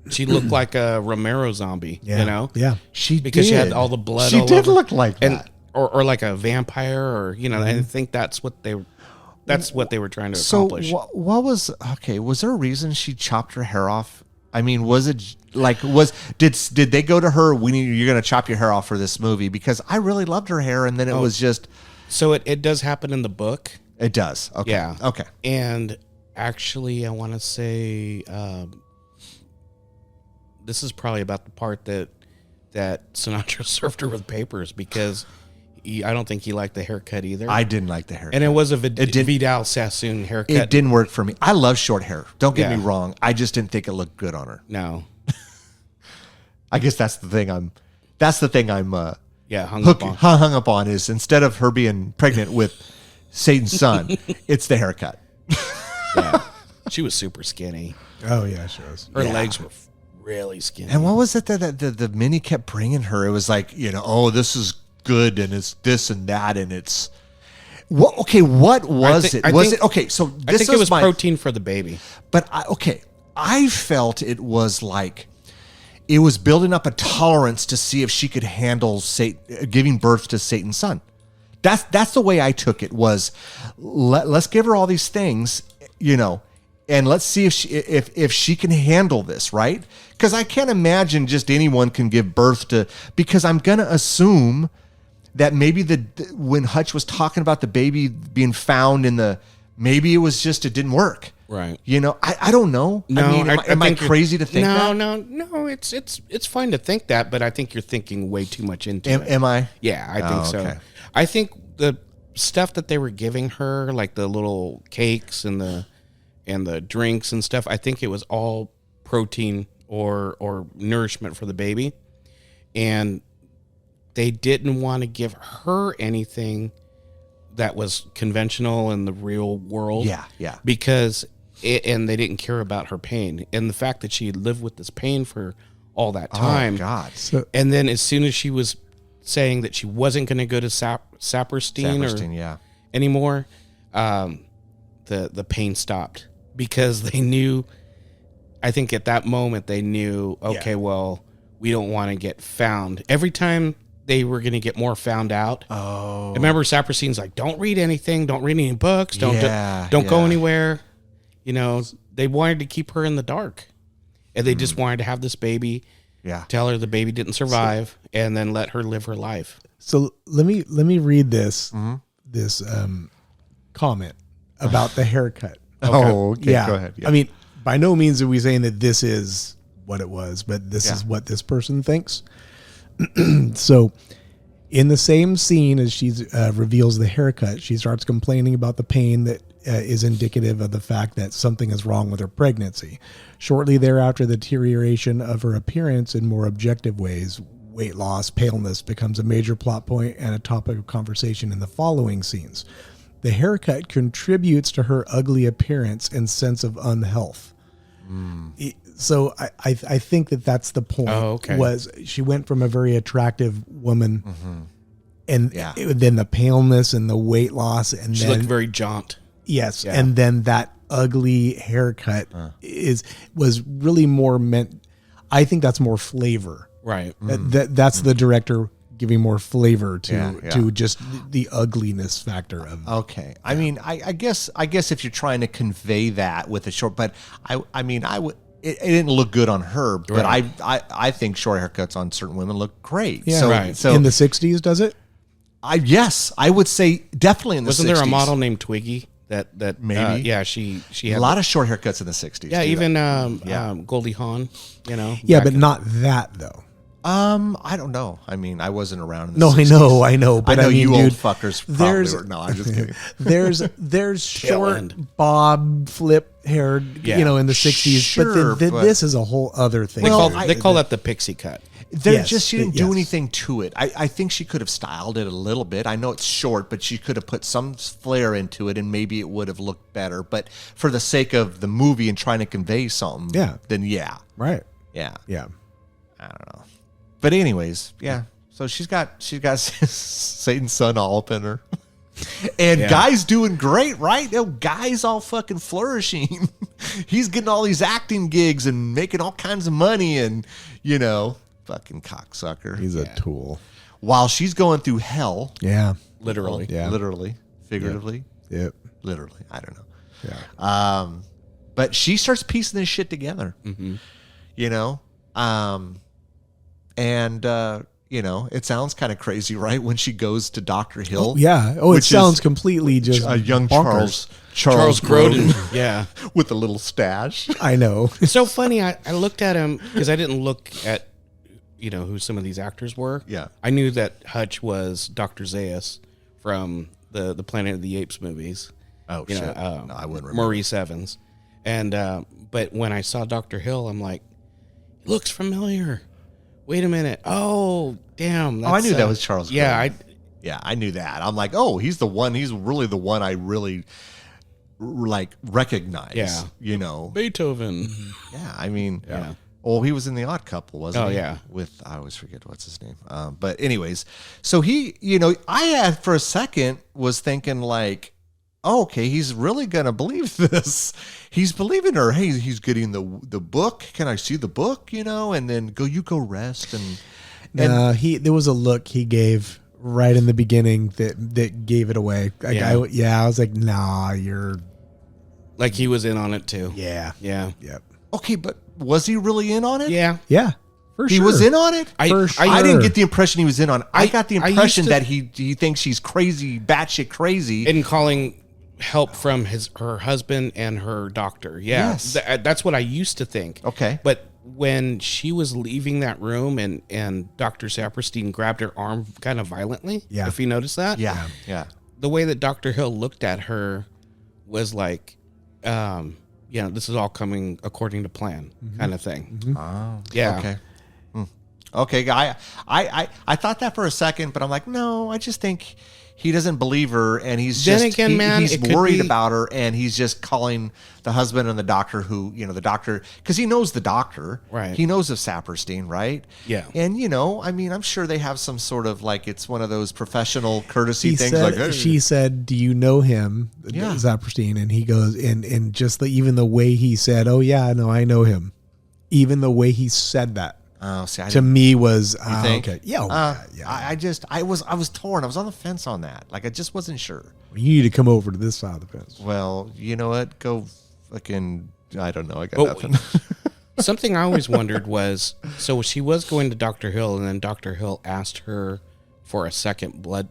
she looked like a Romero zombie, Yeah. Yeah. She because did. she had all the blood. She all did over. look like and that. or like a vampire, or I think that's what they were trying to So accomplish. what was okay? Was there a reason she chopped her hair off? I mean, was it like did they go to her? You're going to chop your hair off for this movie, because I really loved her hair, and then it was just So it does happen in the book. it does. Okay. Yeah. Okay. And actually, I want to say this is probably about the part that Sinatra served her with papers, because I don't think he liked the haircut either. I didn't like the haircut. And it was a Vidal Sassoon haircut. It didn't work for me. I love short hair. Don't get Yeah. me wrong. I just didn't think it looked good on her. No. I guess that's the thing I'm hung up on is instead of her being pregnant with Satan's son, it's the haircut. Yeah. She was super skinny. Oh yeah, she was. Her legs were really skinny. And what was it that the Minnie kept bringing her? It was like, oh, this is good and it's this and that and it's what? Okay, what was it? Was it okay? So this I think it was protein for the baby. But I felt it was like it was building up a tolerance to see if she could handle giving birth to Satan's son. That's the way I took it. Was let's give her all these things, and let's see if she can handle this, right? Because I can't imagine just anyone can give birth to. Because I'm gonna assume that maybe when Hutch was talking about the baby being found maybe it was just it didn't work. Right. I don't know. No, I mean, am I crazy to think that? No. It's fine to think that, but I think you're thinking way too much into it. Am I? Yeah, I think so. Okay. I think the stuff that they were giving her, like the little cakes and the drinks and stuff, I think it was all protein or nourishment for the baby. And they didn't want to give her anything that was conventional in the real world. Yeah. Because and they didn't care about her pain. And the fact that she had lived with this pain for all that time. Oh, God. And then as soon as she was saying that she wasn't going to go to Saperstein anymore, the pain stopped. Because they knew, I think at that moment they knew, okay, well, we don't want to get found. Every time they were going to get more found out. Oh. Remember, Saperstein's like, don't read anything. Don't read any books. Don't go anywhere. They wanted to keep her in the dark. And they just wanted to have this baby. Yeah. Tell her the baby didn't survive and then let her live her life. So let me read this comment about the haircut. Okay. Oh, okay. Yeah. Go ahead. Yeah. I mean, by no means are we saying that this is what it was, but this is what this person thinks. So in the same scene as she reveals the haircut, she starts complaining about the pain that is indicative of the fact that something is wrong with her pregnancy. Shortly thereafter, the deterioration of her appearance in more objective ways, weight loss, paleness, becomes a major plot point and a topic of conversation in the following scenes. The haircut contributes to her ugly appearance and sense of unhealth. So I think that's the point. Oh, okay. Was she went from a very attractive woman, and then the paleness and the weight loss, and she then looked very jaunt. Yes, and then that ugly haircut was really more meant. I think that's more flavor. Right. That's the director giving more flavor to just the ugliness factor of. Okay. I mean, I guess if you're trying to convey that with a short, but I mean, it didn't look good on her, but right. I think short haircuts on certain women look great. Yeah. So, right. So in the 60s, does it? Yes, I would say definitely in the 60s. Wasn't there a model named Twiggy that maybe? She had a lot of short haircuts in the 60s. Yeah, even Goldie Hawn, Yeah, but not that though. I don't know. I mean, I wasn't around in the 60s. I know. But I know you dude, old fuckers probably were. No, I'm just kidding. There's short bob flip haired, in the 60s. Sure, but this is a whole other thing. They call that the pixie cut. She didn't do anything to it. I think she could have styled it a little bit. I know it's short, but she could have put some flair into it, and maybe it would have looked better. But for the sake of the movie and trying to convey something, then right, yeah. I don't know. But anyways, so she's got Satan's son all up in her. And Guy's doing great, right? Guy's all fucking flourishing. He's getting all these acting gigs and making all kinds of money and, fucking cocksucker. He's a tool. While she's going through hell. Yeah. Literally. Yeah. Literally. Figuratively. Yep. Literally. I don't know. Yeah. But she starts piecing this shit together. Mm-hmm. It sounds kind of crazy, right? When she goes to Dr. Hill. It sounds completely just a young bonkers. Charles Grodin. Yeah. With a little stash. I know. It's so funny. I looked at him because I didn't look at, who some of these actors were. Yeah. I knew that Hutch was Dr. Zaius from the Planet of the Apes movies. Oh, You shit. know, No, I wouldn't remember. Maurice Evans. And, but when I saw Dr. Hill, I'm like, he looks familiar. Wait a minute. Oh, damn. I knew that was Charles Yeah. Grodin. Yeah, I knew that. I'm like, oh, he's the one. He's really the one I really like recognize. Yeah. You know. Beethoven. Yeah, I mean, Yeah. Oh, he was in The Odd Couple, wasn't Oh, he? yeah. With, I always forget what's his name. But anyways, so he, I had for a second was thinking like, oh, okay, he's really going to believe this. He's believing her. Hey, he's getting the book. Can I see the book? And then you go rest. And there was a look he gave right in the beginning that gave it away. I was like, nah, you're. Like he was in on it too. Yeah. Yeah. Yep. okay, but was he really in on it? Yeah. Yeah. For He sure. was in on it? I didn't get the impression he was in on it. I got the I used impression to- that he thinks she's crazy, batshit crazy. and calling help from her husband and her doctor. Yeah. Yes. That's what I used to think. Okay. But when she was leaving that room and Dr. Saperstein grabbed her arm kind of violently, Yeah. if you noticed that. Yeah. The way that Dr. Hill looked at her was like, this is all coming according to plan kind of thing. Oh, Yeah. Okay. Okay, I thought that for a second, but I'm like, no, I just think he doesn't believe her, and he's Then just again, man, he's it could worried be- about her, and he's just calling the husband and the doctor, who the doctor, because he knows the doctor, Right. He knows of Saperstein, right? Yeah. And I mean, I'm sure they have some sort of like it's one of those professional courtesy He things, said, like hey. she said, "Do you know him?" Yeah. Saperstein, and he goes, and just even the way he said, "Oh yeah, no, I know him." Even the way he said that Oh, see, I to didn't me was think. okay. Yeah, I was torn. I was on the fence on that. Like I just wasn't sure. You need to come over to this side of the fence. Well, you know what? Go fucking. I don't know. I got Oh, nothing. Something I always wondered was, so she was going to Dr. Hill, and then Dr. Hill asked her for a second blood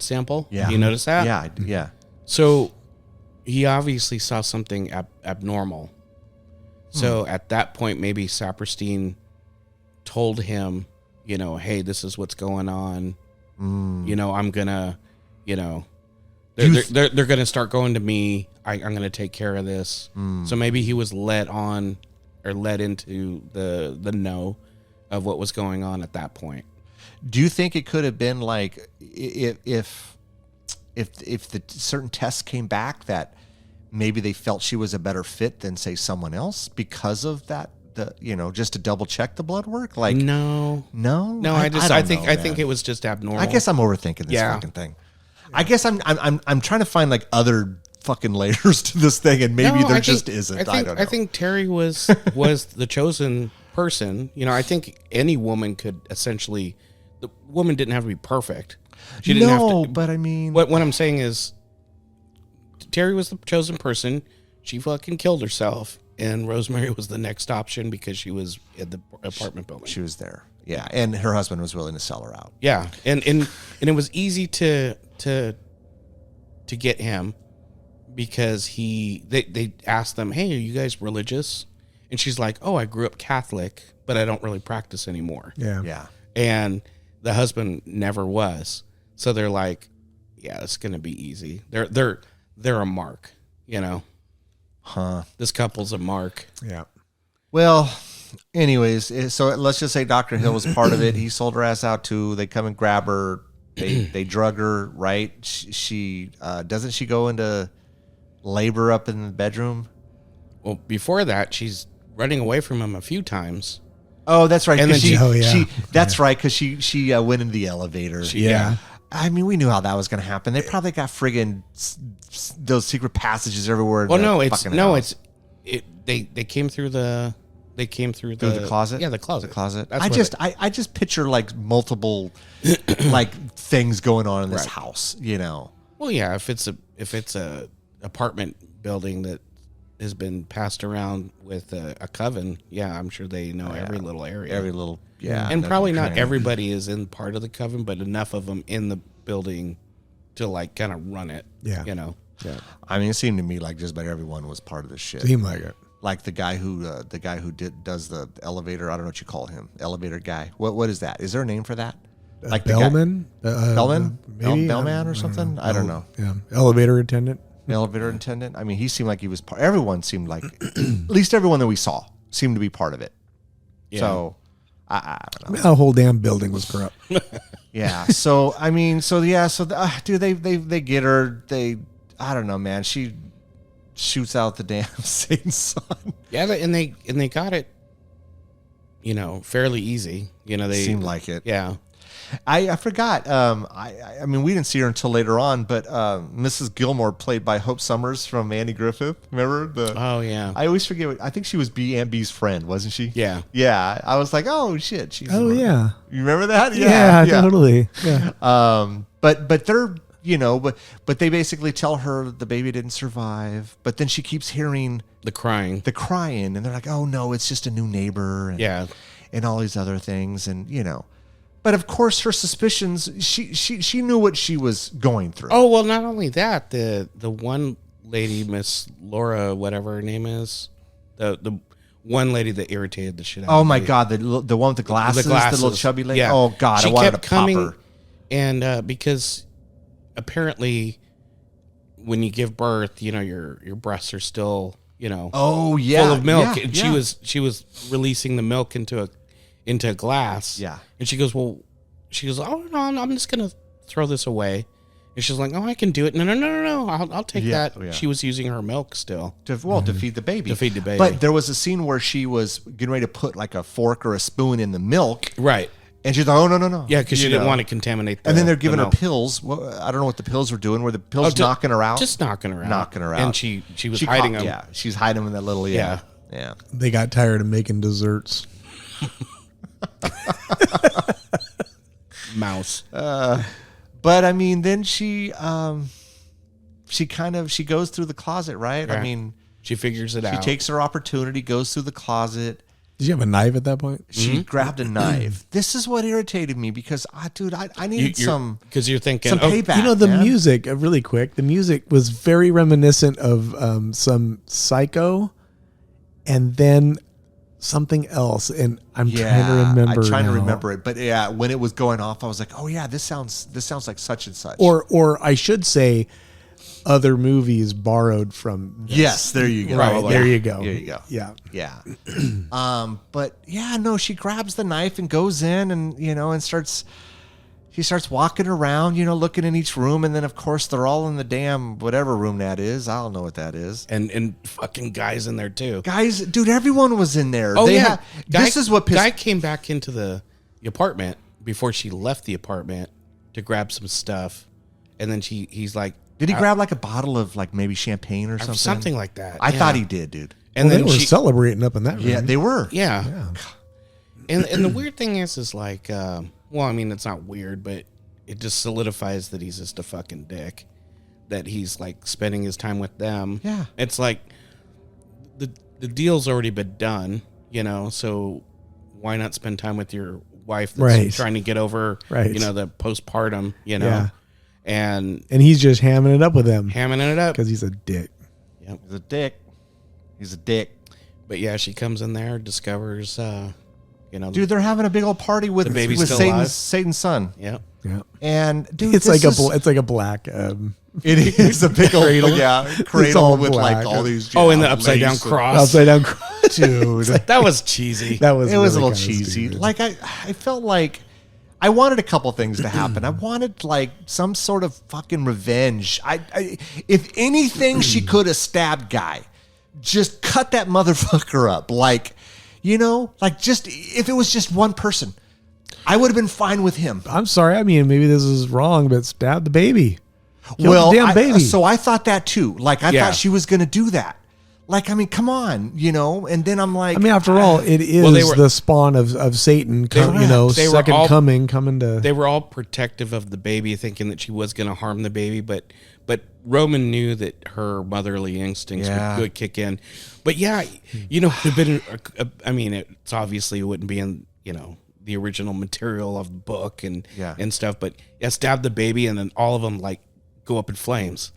sample. Yeah. You notice that? Yeah, yeah. So he obviously saw something abnormal. So at that point, maybe Saperstein told him, hey, this is what's going on. I'm gonna, they're gonna start going to me. I'm gonna take care of this. So maybe he was led into the know of what was going on at that point. Do you think it could have been like if the certain tests came back that maybe they felt she was a better fit than say someone else because of that? Just to double check the blood work. Like No. I think it was just abnormal. I guess I'm overthinking this Yeah. fucking thing. I guess I'm trying to find like other fucking layers to this thing, and maybe No, there I just think- isn't. I think, I don't know. I think Terry was the chosen person. I think any woman could essentially. The woman didn't have to be perfect. She didn't have to. but I mean, What I'm saying is, Terry was the chosen person. She fucking killed herself, and Rosemary was the next option because she was at the apartment building. she was there. Yeah, and her husband was willing to sell her out. Yeah, and it was easy to get him because they asked them, "Hey, are you guys religious?" And she's like, "Oh, I grew up Catholic, but I don't really practice anymore." Yeah. Yeah. And the husband never was, so they're like, "Yeah, it's gonna be easy." They're a mark, Huh. This couple's a mark. Yeah. Well, anyways, so let's just say Dr. Hill was part of it. He sold her ass out too. They come and grab her. They drug her, right? She doesn't she go into labor up in the bedroom? Well, before that, she's running away from him a few times. Oh, that's right. And 'cause then that's right, because she went in the elevator. Yeah. I mean, we knew how that was going to happen. They probably got friggin' those secret passages everywhere. in Well, the no, it's fucking no, house. they came through the Through the closet. Yeah, the closet. The closet. That's I where just I just picture like multiple like things going on in this Right. house. Well, yeah, if it's a apartment building that has been passed around with a coven, yeah, I'm sure they know every little area. Every little and probably not everybody is in part of the coven, but enough of them in the building to like kind of run it. Yeah. Yeah. I mean, it seemed to me like just about everyone was part of this shit. Seemed like it. like the guy who does the elevator. I don't know what you call him, elevator guy. What is that? Is there a name for that? Like Bellman, Bellman, maybe Bellman or something. I don't know. Yeah, elevator attendant. Elevator attendant. I mean, he seemed like he was part. Everyone seemed like, at least everyone that we saw seemed to be part of it. Yeah. So I don't know. The whole damn building was corrupt. Yeah. So I mean, dude, they get her. I don't know, man. She shoots out the damn Satan's son. Yeah, and they got it, fairly easy. They Seemed like it. Yeah. I forgot. I mean, we didn't see her until later on, but Mrs. Gilmore, played by Hope Summers from Andy Griffith. Remember Oh yeah. I always forget. I think she was B and B's friend, wasn't she? Yeah. Yeah. I was like, oh shit. She's Yeah. You remember that? Yeah, totally. Yeah. But they're but they basically tell her the baby didn't survive. But then she keeps hearing The crying. and they're like, oh no, it's just a new neighbor. And all these other things, and But of course, her suspicions. She knew what she was going through. Oh well, not only that, the one lady, Miss Laura, whatever her name is, the one lady that irritated the shit out. Oh of my me. God, the one with the glasses, the little chubby lady. Yeah. Oh God, she I wanted kept to coming, pop her. and because apparently, when you give birth, your breasts are still Oh yeah, full of milk, yeah, and yeah. she was releasing the milk into a glass. Yeah. And she goes, oh no, I'm just gonna throw this away. And she's like, oh, I can do it. No, I'll take that. Yeah. She was using her milk still. to feed the baby. To feed the baby. But there was a scene where she was getting ready to put like a fork or a spoon in the milk, Right. and she's like, oh no. Yeah, because she didn't want to contaminate the And then they're giving her milk. pills. Well, I don't know what the pills were doing. Were the pills knocking her out? Just knocking her out. Knocking her out. And she was hiding them. Yeah, she's hiding them in that little yeah. They got tired of making desserts. Mouse. But I mean, then she goes through the closet, right? Yeah. I mean, She figures it she out. takes her opportunity, goes through the closet. Did you have a knife at that point? She grabbed a knife. This is what irritated me because, I needed some Because you're thinking, some payback. The man. music, really quick, the music was very reminiscent of some Psycho and then something else. And I'm trying to remember. I'm trying to now. remember it. But yeah, when it was going off, I was like, oh yeah, this sounds like such and such. Or I should say other movies borrowed from this. yes, there you go. Right, there you go. There you go. Yeah. Yeah. But yeah, no, she grabs the knife and goes in and, and she starts walking around, looking in each room. And then of course they're all in the damn, whatever room that is. I don't know what that is. and fucking guys in there too. Guys, dude, everyone was in there. Oh yeah. This is what pissed Guy came back into the apartment before she left the apartment to grab some stuff. And then he's like, Did he grab like a bottle of like maybe champagne or something? something like that. I yeah. thought he did, dude. And Well, then they were she, celebrating up in that room. Yeah, they were. yeah. And the weird thing is like, well, I mean, it's not weird, but it just solidifies that he's just a fucking dick. That he's like spending his time with them. Yeah. It's like the deal's already been done, so why not spend time with your wife that's Right. trying to get over, Right. the postpartum, Yeah. and And he's just hamming it up with them hamming it up. because he's a dick. Yep. He's a dick. He's a dick. But yeah, she comes in there, discovers, Dude, they're having a big old party with The baby's still alive. Satan's son. Yep. Yeah. And dude, It's this like is, it's like a black it is a big old Cradle. cradle all with black. like all these Oh, and the upside down lace and- cross. upside down cross. dude. That was cheesy. That was It was a really little kinda cheesy. stupid. Like I felt like I wanted a couple things to happen. I wanted like some sort of fucking revenge. I if anything, she could have stabbed Guy. Just cut that motherfucker up. Like just if it was just one person, I would have been fine with him. I'm sorry. I mean, maybe this is wrong, but stab the baby. Kill the damn baby. So I thought that too. Like I Yeah. thought she was going to do that. Like, I mean, come on, And then I'm like, I mean, after all, it is Well, they were- the spawn of Satan, They were second all- coming to. They were all protective of the baby, thinking that she was going to harm the baby, but Roman knew that her motherly instincts Yeah. would kick in. But yeah, it would have been. I mean, it's obviously it wouldn't be in the original material of the book and Yeah. and stuff. But yeah, stab the baby, and then all of them like go up in flames.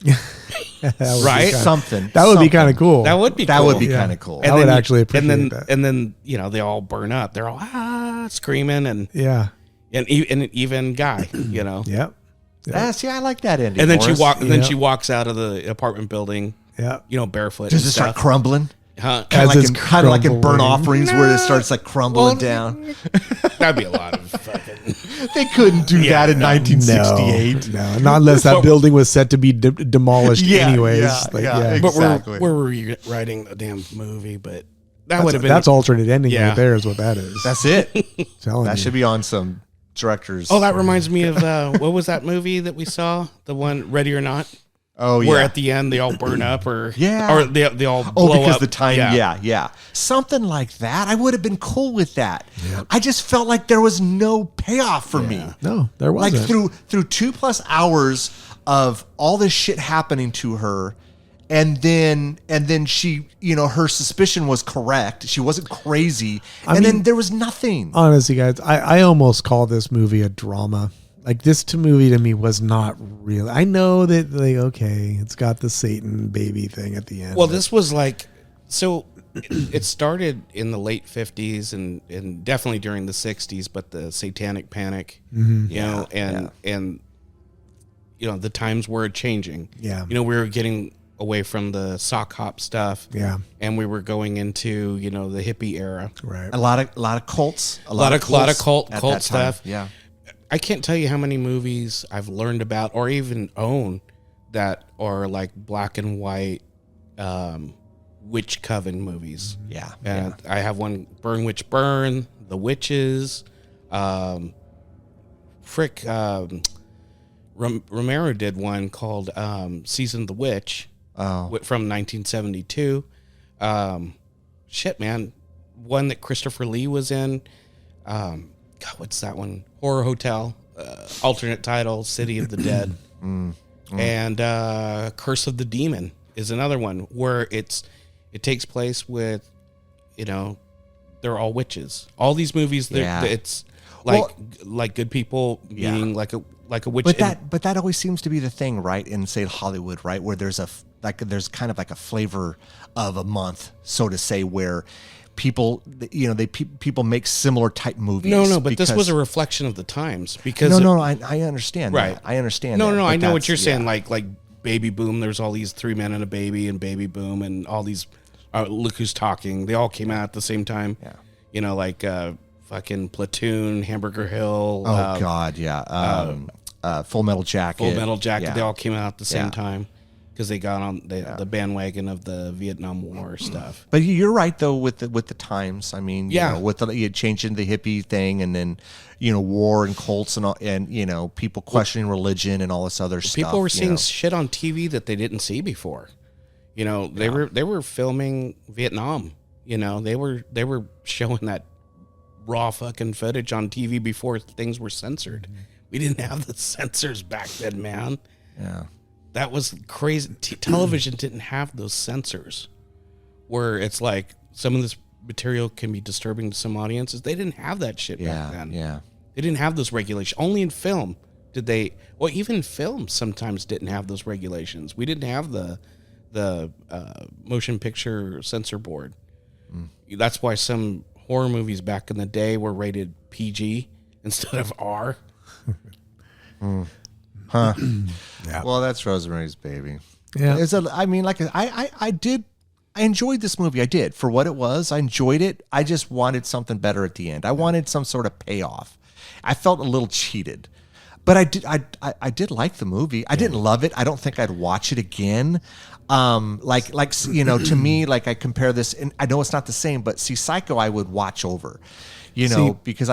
That would Right? be kinda- Something. That would be something. kind of cool. That would be That cool. would be Yeah. kind of cool. I would actually appreciate and then, that. And then, they all burn up. They're all screaming and Yeah. even Guy, Yep. See, I like that ending. And then Yeah. she walks out of the apartment building, Yeah. barefoot. Does and it start stuff. crumbling? Huh? As it's Kind of like in Burn crumbling. Offerings, where it starts like crumbling down. That'd be a lot of fucking. They couldn't do that in 1968. No, not unless that building was set to be demolished Yeah, anyways. yeah, Like, yeah. But Exactly. we're rewriting the damn movie, but that would have been. That's alternate ending Yeah. right there is what that is. That's it. Telling That you. should be on some directors. Oh, that reminds me of what was that movie that we saw? The one Ready or Not, Oh, where yeah. at the end they all burn up, or Yeah. or they all blow Oh, because up. the time, yeah. Something like that. I would have been cool with that. I just felt like there was no payoff for me. No, there Like wasn't. through 2+ hours of all this shit happening to her, and then she, her suspicion was correct. She wasn't crazy, and then there was nothing. Honestly, guys, I almost call this movie a drama. Like this movie to me was not real. I know that it's got the Satan baby thing at the end. Well, but- this was like so. It started in the late 50s and definitely during the 60s, but the Satanic Panic, and the times were changing. Yeah. We were getting away from the sock hop stuff. Yeah. And we were going into, the hippie era. right. A lot of cults, a lot of cult at that time. stuff. Yeah. I can't tell you how many movies I've learned about or even own that are like black and white witch coven movies. Yeah. And I have one, Burn Witch Burn, The Witches, Romero did one called Season of the Witch from 1972. Shit, man. One that Christopher Lee was in. God, what's that one? Horror Hotel. Alternate title, City of the Dead. And Curse of the Demon is another one where it takes place with, they're all witches. All these movies, it's like good people meaning like a witch. But that always seems to be the thing, right? In say Hollywood, right, where there's kind of like a flavor of a month, so to say, where people, people make similar type movies. No, but this was a reflection of the times because I understand. Right. That. I understand. No, that, no, but I know what that's- you're saying. yeah. Like Baby Boom, there's all these 3 men and a baby, and Baby Boom, and all these. Look Who's Talking. They all came out at the same time. Yeah. Like fucking Platoon, Hamburger Hill. Oh God, yeah. Full Metal Jacket. Full Metal Jacket. Yeah. They all came out at the same Yeah. time because they got on the bandwagon of the Vietnam War stuff. But you're right though with the times. I mean, Yeah. with the changing the hippie thing, and then war and cults and all, and people questioning religion and all this other stuff. People were seeing shit on TV that they didn't see before. They were filming Vietnam. They were showing that raw fucking footage on TV before things were censored. We didn't have the censors back then, man. Yeah. That was crazy. Television didn't have those censors where it's like some of this material can be disturbing to some audiences. They didn't have that shit back then. Yeah. They didn't have those regulations. Only in film did they. Well, even film sometimes didn't have those regulations. We didn't have the motion picture censor board. That's why some horror movies back in the day were rated PG instead of R. Huh. Yeah. Well, that's Rosemary's Baby. Yeah. I enjoyed this movie. I did for what it was. I enjoyed it. I just wanted something better at the end. I wanted some sort of payoff. I felt a little cheated, but I did like the movie. I didn't love it. I don't think I'd watch it again. To me, like I compare this, and I know it's not the same, but see, Psycho, I would watch over, because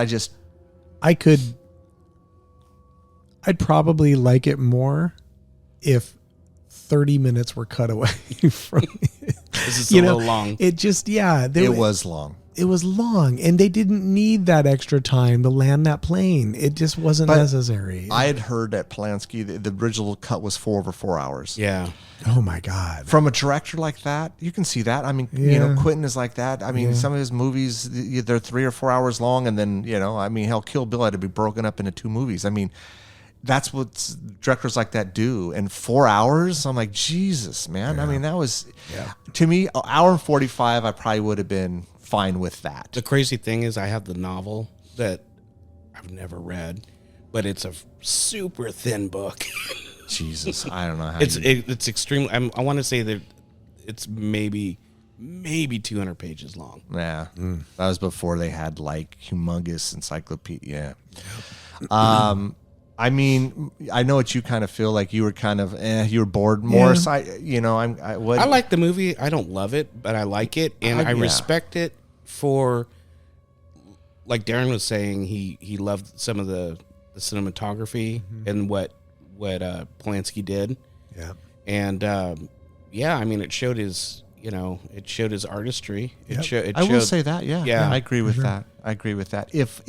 I'd probably like it more if 30 minutes were cut away from it. This is a little long. It just, it was long. It was long, and they didn't need that extra time to land that plane. It just wasn't necessary. I had heard at Polanski the original cut was 4 over 4 hours. Yeah. Oh my God. From a director like that, you can see that. I mean, Quentin is like that. I mean, some of his movies, they're 3 or 4 hours long, and then, hell, Kill Bill had to be broken up into 2 movies. I mean, that's what directors like that do. And 4 hours, I'm like, Jesus, man. I mean, that was, to me, an hour and 45, I probably would have been fine with that. The crazy thing is I have the novel that I've never read, but it's a super thin book. Jesus, I don't know how it's extremely, I want to say that it's maybe 200 pages long. Yeah. That was before they had like humongous encyclopedia. I mean, I know what you kind of feel like. You were kind of, you were bored more. So I like the movie. I don't love it, but I like it, and I respect it for, like Darren was saying, he loved some of the cinematography and what Polanski did. Yeah, and I mean, it showed his artistry. I will say that. Yeah, I agree with that. I agree with that. If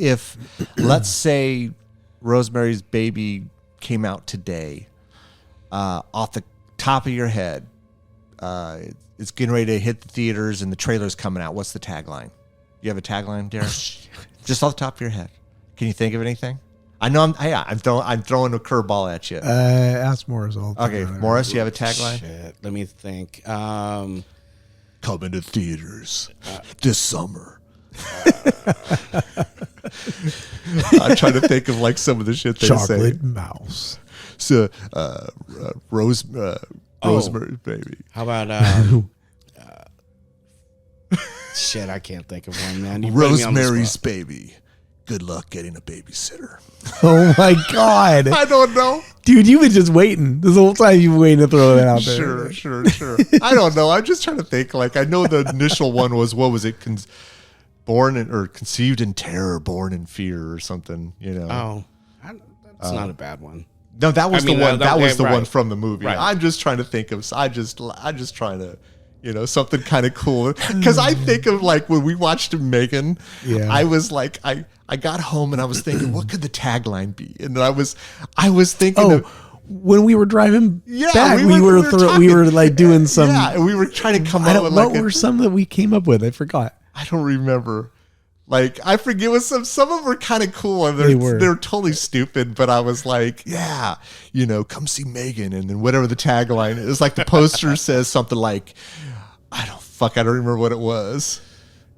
let's say Rosemary's Baby came out today, off the top of your head, it's getting ready to hit the theaters and the trailer's coming out. What's the tagline? You have a tagline, Darren? Just off the top of your head. Can you think of anything? I know I'm throwing a curveball at you. Ask Morris. Okay, Morris, you have a tagline? Shit, let me think. Coming to theaters this summer. I'm trying to think of like some of the shit they say. Chocolate mouse. So, Rosemary's Baby. How about shit? I can't think of one, man. Rosemary's Baby. Good luck getting a babysitter. Oh my God! I don't know, dude. You've been just waiting this whole time. You've been waiting to throw it out there. Sure. I don't know. I'm just trying to think. Like I know the initial one was, what was it? Conceived in terror, born in fear, or something. You know. Oh, that's not a bad one. No, that was the one. That was the one from the movie. Right. I'm just trying to think of. I'm just trying to, something kind of cool. Because I think of like when we watched Megan. Yeah. I was like, I got home and I was thinking, what could the tagline be? And then I was thinking. When we were driving back, we were like doing some. Yeah, and we were trying to come up with what were some that we came up with? I forgot. I don't remember. Like, I forget what some of them were kind of cool and they were totally stupid, but I was like, come see Megan. And then whatever the tagline is, like the poster says something like, I don't remember what it was.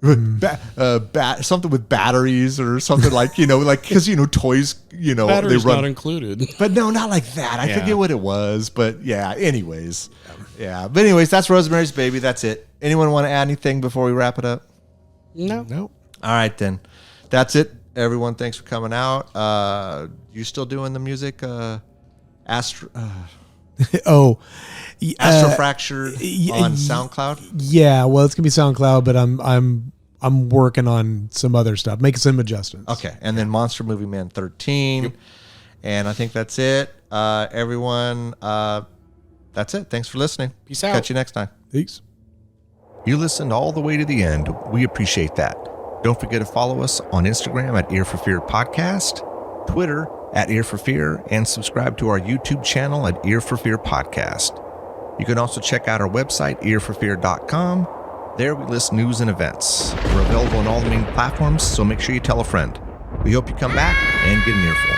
Something with batteries or something like, because, toys, batteries they run. Not included. But no, not like that. I forget what it was, but anyways. Yeah. But anyways, that's Rosemary's Baby. That's it. Anyone want to add anything before we wrap it up? No. Nope. All right, then. That's it. Everyone, thanks for coming out. You still doing the music? Astrofractured on SoundCloud? Yeah, well, it's going to be SoundCloud, but I'm working on some other stuff, making some adjustments. Okay, and then Monster Movie Man 13. Yep. And I think that's it. Everyone, that's it. Thanks for listening. Peace out. Catch you next time. Peace. You listened all the way to the end. We appreciate that. Don't forget to follow us on Instagram at Ear for Fear Podcast, Twitter at Ear for Fear, and subscribe to our YouTube channel at Ear for Fear Podcast. You can also check out our website, earforfear.com. There we list news and events. We're available on all the main platforms, so make sure you tell a friend. We hope you come back and get an earful.